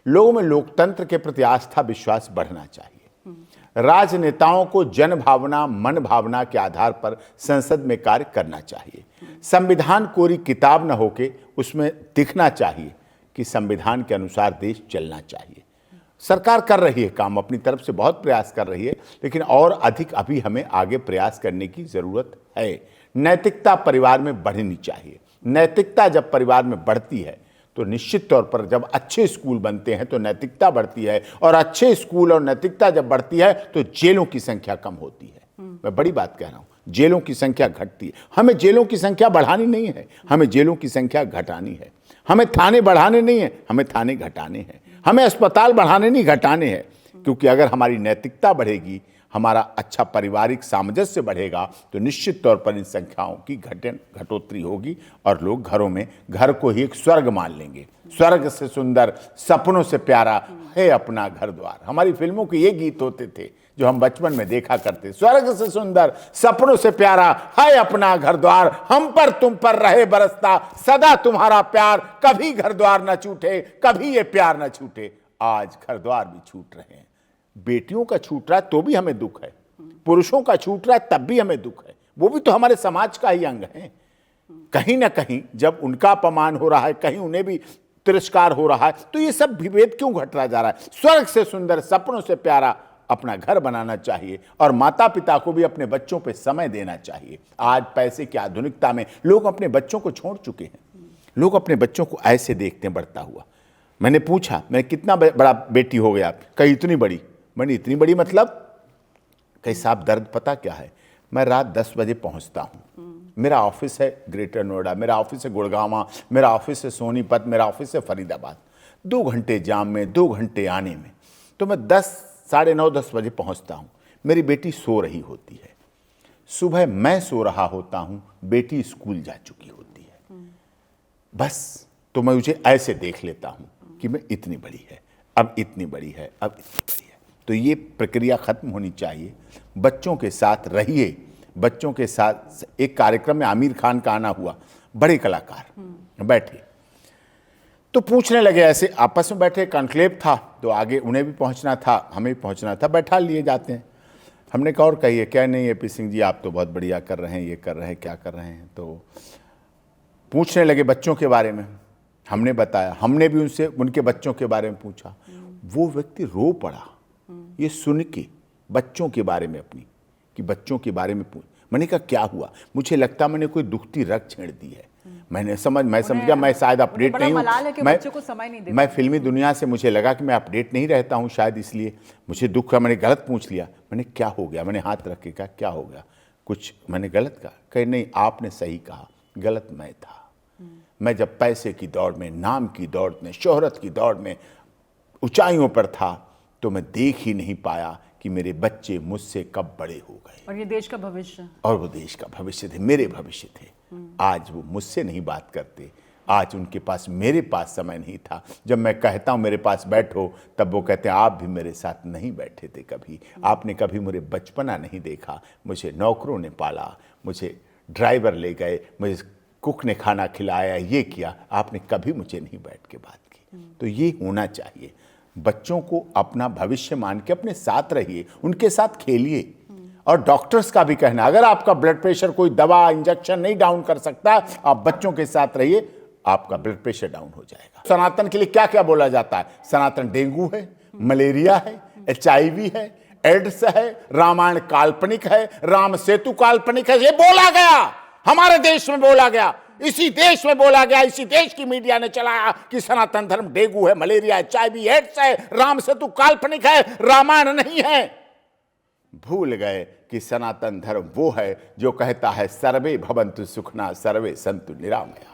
लोगों में लोकतंत्र के प्रति आस्था, विश्वास बढ़ना चाहिए। राजनेताओं को जन भावना, मन भावना के आधार पर संसद में कार्य करना चाहिए। संविधान कोरी किताब न होके उसमें दिखना चाहिए कि संविधान के अनुसार देश चलना चाहिए। सरकार कर रही है काम, अपनी तरफ से बहुत प्रयास कर रही है, लेकिन और अधिक अभी हमें आगे प्रयास करने की ज़रूरत है। नैतिकता परिवार में बढ़नी चाहिए। नैतिकता जब परिवार में बढ़ती है तो निश्चित तौर पर जब अच्छे स्कूल बनते हैं तो नैतिकता बढ़ती है, और अच्छे स्कूल और नैतिकता जब बढ़ती है तो जेलों की संख्या कम होती है। मैं बड़ी बात कह रहा हूँ, जेलों की संख्या घटती है। हमें जेलों की संख्या बढ़ानी नहीं है, हमें जेलों की संख्या घटानी है। हमें थाने बढ़ाने नहीं है, हमें थाने घटाने हैं। हमें अस्पताल बढ़ाने नहीं, घटाने हैं। क्योंकि अगर हमारी नैतिकता बढ़ेगी, हमारा अच्छा पारिवारिक सामंजस्य बढ़ेगा, तो निश्चित तौर पर इन संख्याओं की घटोत्तरी होगी, और लोग घरों में, घर को ही एक स्वर्ग मान लेंगे। स्वर्ग से सुंदर, सपनों से प्यारा है अपना घर द्वार। हमारी फिल्मों के ये गीत होते थे जो हम बचपन में देखा करते। स्वर्ग से सुंदर, सपनों से प्यारा है अपना घर द्वार, हम पर तुम पर रहे बरसता सदा तुम्हारा प्यार, कभी घर द्वार न छूटे, कभी ये प्यार न छूटे। आज घर द्वार भी छूट रहे हैं। बेटियों का छूट रहा है तो भी हमें दुख है, पुरुषों का छूट रहा है तब भी हमें दुख है। वो भी तो हमारे समाज का ही अंग है। कहीं ना कहीं जब उनका अपमान हो रहा है, कहीं उन्हें भी तिरस्कार हो रहा है, तो ये सब विभेद क्यों घटता जा रहा है? स्वर्ग से सुंदर, सपनों से प्यारा अपना घर बनाना चाहिए, और माता पिता को भी अपने बच्चों पे समय देना चाहिए। आज पैसे की आधुनिकता में लोग अपने बच्चों को छोड़ चुके हैं। लोग अपने बच्चों को ऐसे देखते हैं बढ़ता हुआ। मैंने पूछा, मैं कितना बड़ा बेटी हो गया? कहीं इतनी बड़ी। मैंने इतनी बड़ी मतलब? कहीं साहब दर्द पता क्या है? मैं रात 10 बजे पहुंचता हूं, मेरा ऑफिस है ग्रेटर नोएडा, मेरा ऑफिस है गुड़गांव, मेरा ऑफिस है सोनीपत, मेरा ऑफिस है फरीदाबाद। 2 घंटे जाम में, 2 घंटे आने में, तो मैं 10, साढ़े 9, 10 बजे पहुंचता हूं। मेरी बेटी सो रही होती है। सुबह मैं सो रहा होता हूं, बेटी स्कूल जा चुकी होती है। बस तो मैं मुझे ऐसे देख लेता हूं कि मैं इतनी बड़ी है, अब इतनी बड़ी है, अब इतनी बड़ी है। तो ये प्रक्रिया खत्म होनी चाहिए। बच्चों के साथ रहिए। बच्चों के साथ एक कार्यक्रम में आमिर खान का आना हुआ, बड़े कलाकार बैठे तो पूछने लगे, ऐसे आपस में बैठे, कॉन्क्लेव था, तो आगे उन्हें भी पहुंचना था, हमें भी पहुंचना था, बैठा लिए जाते हैं। हमने कहा और कहिए, क्या नहीं एपी सिंह जी आप तो बहुत बढ़िया कर रहे हैं, ये कर रहे हैं, क्या कर रहे हैं। तो पूछने लगे बच्चों के बारे में। हमने बताया, हमने भी उनसे उनके बच्चों के बारे में पूछा। वो व्यक्ति रो पड़ा ये सुन के, बच्चों के बारे में अपनी, कि बच्चों के बारे में पूछ। मैंने कहा क्या हुआ? मुझे लगता मैंने कोई दुखती रग छेड़ दी है। मैं समझ गया मैं शायद अपडेट नहीं हूँ। मैं फिल्मी दुनिया से मुझे लगा कि मैं अपडेट नहीं रहता हूँ, शायद इसलिए मुझे दुख है। मैंने गलत पूछ लिया। मैंने क्या हो गया? मैंने हाथ रख के कहा क्या हो गया? कुछ मैंने गलत कहा? कहे नहीं आपने सही कहा, गलत मैं था। मैं जब पैसे की दौड़ में, नाम की दौड़ में, शोहरत की दौड़ में ऊंचाइयों पर था तो मैं देख ही नहीं पाया कि मेरे बच्चे मुझसे कब बड़े हो गए। और ये देश का भविष्य, और वो देश का भविष्य थे, मेरे भविष्य थे। आज वो मुझसे नहीं बात करते। आज उनके पास, मेरे पास समय नहीं था। जब मैं कहता हूँ मेरे पास बैठो, तब वो कहते हैं आप भी मेरे साथ नहीं बैठे थे कभी। आपने कभी मुझे बचपना नहीं देखा। मुझे नौकरों ने पाला, मुझे ड्राइवर ले गए, मुझे कुक ने खाना खिलाया, ये किया। आपने कभी मुझे नहीं बैठ के बात की। तो ये होना चाहिए। बच्चों को अपना भविष्य मान के अपने साथ रहिए, उनके साथ खेलिए। और डॉक्टर्स का भी कहना, अगर आपका ब्लड प्रेशर कोई दवा इंजेक्शन नहीं डाउन कर सकता, आप बच्चों के साथ रहिए, आपका ब्लड प्रेशर डाउन हो जाएगा। सनातन के लिए क्या क्या बोला जाता है? सनातन डेंगू है, मलेरिया है, HIV है, एड्स है, रामायण काल्पनिक है, राम सेतु काल्पनिक है। ये बोला गया, हमारे देश में बोला गया, इसी देश में बोला गया, इसी देश की मीडिया ने चलाया कि सनातन धर्म डेंगू है, मलेरिया है, HIV एड्स है, राम सेतु काल्पनिक है, रामायण नहीं है। भूल गए कि सनातन धर्म वो है जो कहता है सर्वे भवन्तु सुखना सर्वे सन्तु निरामया।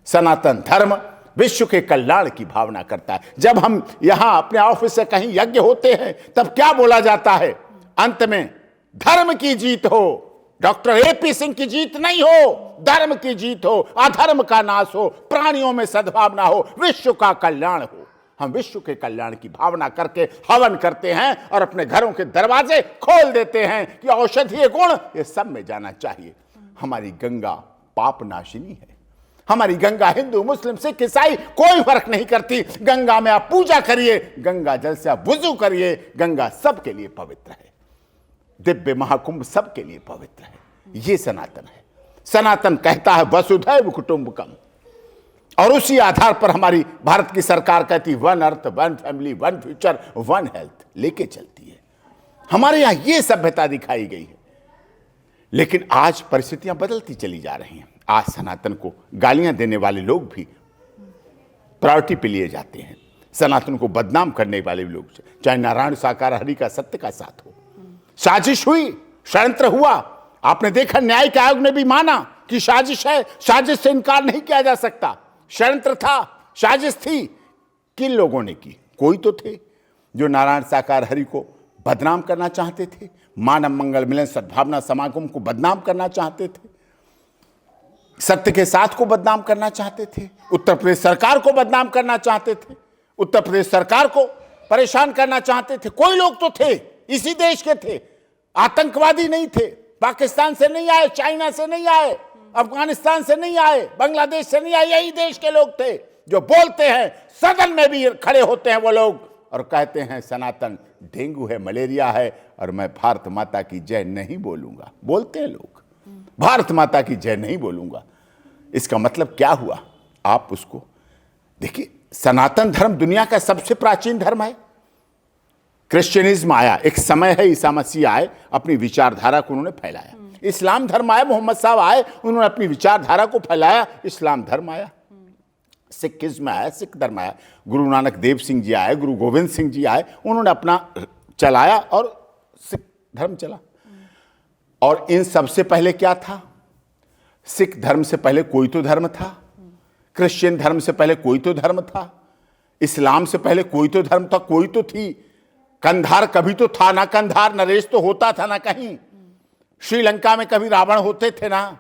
सनातन धर्म विश्व के कल्याण की भावना करता है। जब हम यहां अपने ऑफिस से कहीं यज्ञ होते हैं तब क्या बोला जाता है? अंत में धर्म की जीत हो, डॉक्टर AP सिंह की जीत नहीं हो, धर्म की जीत हो, अधर्म का नाश हो, प्राणियों में सद्भावना हो, विश्व का कल्याण हो। हम विश्व के कल्याण की भावना करके हवन करते हैं और अपने घरों के दरवाजे खोल देते हैं कि औषधीय गुण ये सब में जाना चाहिए। हमारी गंगा पाप नाशिनी है। हमारी गंगा हिंदू, मुस्लिम, सिख, ईसाई कोई फर्क नहीं करती। गंगा में आप पूजा करिए, गंगा जल से आप वुजू करिए। गंगा सबके लिए पवित्र है। दिव्य महाकुंभ सबके लिए पवित्र है। ये सनातन है। सनातन कहता है वसुधैव कुटुंबकम, और उसी आधार पर हमारी भारत की सरकार कहती one earth, one family, one future, one health लेके चलती है। हमारे यहां ये सभ्यता दिखाई गई है। लेकिन आज परिस्थितियां बदलती चली जा रही हैं। आज सनातन को गालियां देने वाले लोग भी प्रायोरिटी पे लिए जाते हैं। सनातन को बदनाम करने वाले लोग, चाहे नारायण साकार हरि का सत्य का साथ हो। साजिश हुई, षड्यंत्र हुआ। आपने देखा न्यायिक आयोग ने भी माना कि साजिश है, साजिश से इनकार नहीं किया जा सकता। षड्यंत्र था, साजिश थी। किन लोगों ने की? कोई तो थे जो नारायण साकार हरि को बदनाम करना चाहते थे, मानव मंगल मिलन सद्भावना समागम को बदनाम करना चाहते थे, सत्य के साथ को बदनाम करना चाहते थे, उत्तर प्रदेश सरकार को बदनाम करना चाहते थे, उत्तर प्रदेश सरकार को परेशान करना चाहते थे। कोई लोग तो थे, इसी देश के थे, आतंकवादी नहीं थे, पाकिस्तान से नहीं आए, चाइना से नहीं आए, अफगानिस्तान से नहीं आए, बांग्लादेश से नहीं आए। यही देश के लोग थे जो बोलते हैं, सदन में भी खड़े होते हैं वो लोग और कहते हैं सनातन डेंगू है, मलेरिया है, और मैं भारत माता की जय नहीं बोलूंगा। बोलते हैं लोग, भारत माता की जय नहीं बोलूंगा। इसका मतलब क्या हुआ? आप उसको देखिए। सनातन धर्म दुनिया का सबसे प्राचीन धर्म है। क्रिश्चियनिज्म आया, एक समय है, ईसा मसीह आए, अपनी विचारधारा को उन्होंने फैलाया। इस्लाम धर्म आया, मोहम्मद साहब आए, उन्होंने अपनी विचारधारा को फैलाया, इस्लाम धर्म आया। सिखिज्म आया, सिख धर्म आया, गुरु नानक देव सिंह जी आए, गुरु गोविंद सिंह जी आए, उन्होंने अपना चलाया और सिख धर्म चला। और इन सबसे पहले क्या था? सिख धर्म से पहले कोई तो धर्म था, क्रिश्चियन धर्म से पहले कोई तो धर्म था, इस्लाम से पहले कोई तो धर्म था, कोई तो थी। कंधार कभी तो था ना, कंधार नरेश तो होता था ना कहीं। श्रीलंका में कभी रावण होते थे ना,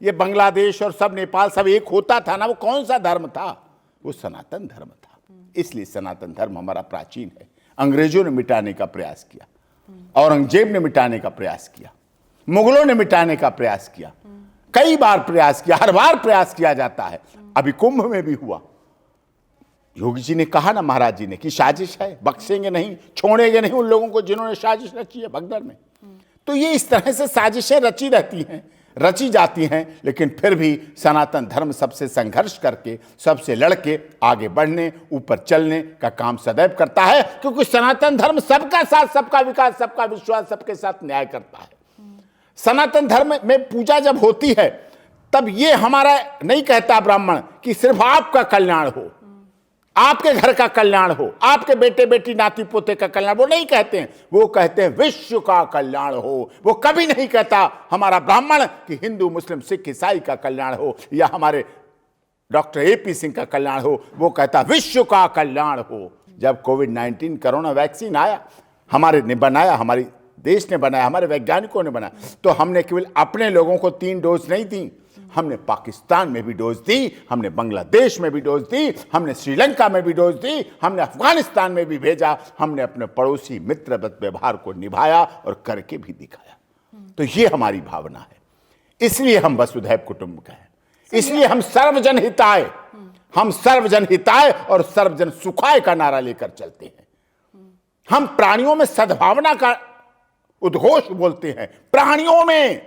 ये बांग्लादेश और सब नेपाल सब एक होता था ना। वो कौन सा धर्म था? वो सनातन धर्म था। इसलिए सनातन धर्म हमारा प्राचीन है। अंग्रेजों ने मिटाने का प्रयास किया, औरंगजेब ने मिटाने का प्रयास किया, मुगलों ने मिटाने का प्रयास किया, कई बार प्रयास किया, हर बार प्रयास किया जाता है। अभी कुंभ में भी हुआ। योगी जी ने कहा ना, महाराज जी ने, कि साजिश है, बख्शेंगे नहीं, छोड़ेंगे नहीं उन लोगों को जिन्होंने साजिश रची है भगदड़ में। तो ये इस तरह से साजिशें रची रहती हैं, रची जाती हैं। लेकिन फिर भी सनातन धर्म सबसे संघर्ष करके, सबसे लड़के आगे बढ़ने, ऊपर चलने का काम सदैव करता है, क्योंकि सनातन धर्म सबका साथ, सबका विकास, सबका विश्वास, सबके साथ न्याय करता है। सनातन धर्म में पूजा जब होती है तब ये हमारा नहीं कहता ब्राह्मण कि सिर्फ आपका कल्याण हो, आपके घर का कल्याण हो, आपके बेटे बेटी नाती पोते का कल्याण, वो नहीं कहते हैं। वो कहते हैं विश्व का कल्याण हो। वो कभी नहीं कहता हमारा ब्राह्मण कि हिंदू मुस्लिम सिख ईसाई का कल्याण हो या हमारे डॉक्टर AP सिंह का कल्याण हो। वो कहता विश्व का कल्याण हो। जब कोविड-19 कोरोना वैक्सीन आया, हमारे ने बनाया, हमारे देश ने बनाया, हमारे वैज्ञानिकों ने बनाया, तो हमने केवल अपने लोगों को 3 डोज नहीं दी, हमने पाकिस्तान में भी डोज दी, हमने बांग्लादेश में भी डोज दी, हमने श्रीलंका में भी डोज दी, हमने अफगानिस्तान में भी भेजा, हमने अपने पड़ोसी मित्रवत व्यवहार को निभाया और करके भी दिखाया। तो ये हमारी भावना है, इसलिए हम वसुधैव कुटुंबकम हैं, इसलिए हम सर्वजन हिताय, हम सर्वजन हिताय और सर्वजन सुखाय का नारा लेकर चलते हैं। हम प्राणियों में सद्भावना का उद्घोष बोलते हैं, प्राणियों में,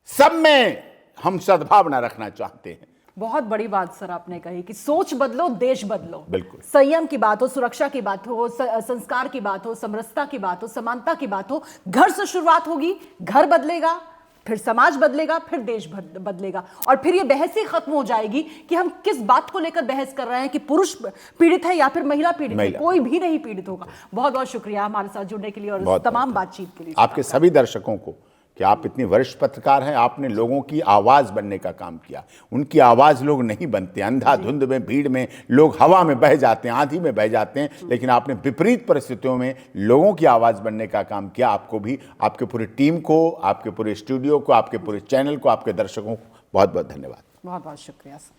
सब में हम सद्भावना रखना चाहते हैं। बहुत बड़ी बात सर आपने कही कि सोच बदलो, देश बदलो। बिल्कुल। संयम की बात हो, सुरक्षा की बात हो, संस्कार की बात हो, समरसता की बात हो, समानता की बात हो, घर से शुरुआत होगी, घर बदलेगा, फिर समाज बदलेगा, फिर देश बदलेगा, और फिर ये बहस ही खत्म हो जाएगी कि हम किस बात को लेकर बहस कर रहे हैं कि पुरुष पीड़ित है या फिर महिला पीड़ित है। कोई भी नहीं पीड़ित होगा। बहुत बहुत शुक्रिया हमारे साथ जुड़ने के लिए और इस तमाम बातचीत के लिए। आपके सभी दर्शकों को कि आप इतनी वरिष्ठ पत्रकार हैं, आपने लोगों की आवाज बनने का काम किया। उनकी आवाज लोग नहीं बनते, अंधाधुंध में, भीड़ में लोग हवा में बह जाते हैं, आंधी में बह जाते हैं, लेकिन आपने विपरीत परिस्थितियों में लोगों की आवाज बनने का काम किया। आपको भी, आपके पूरी टीम को, आपके पूरे स्टूडियो को, आपके पूरे चैनल को, आपके दर्शकों को बहुत बहुत धन्यवाद। बहुत बहुत शुक्रिया सर।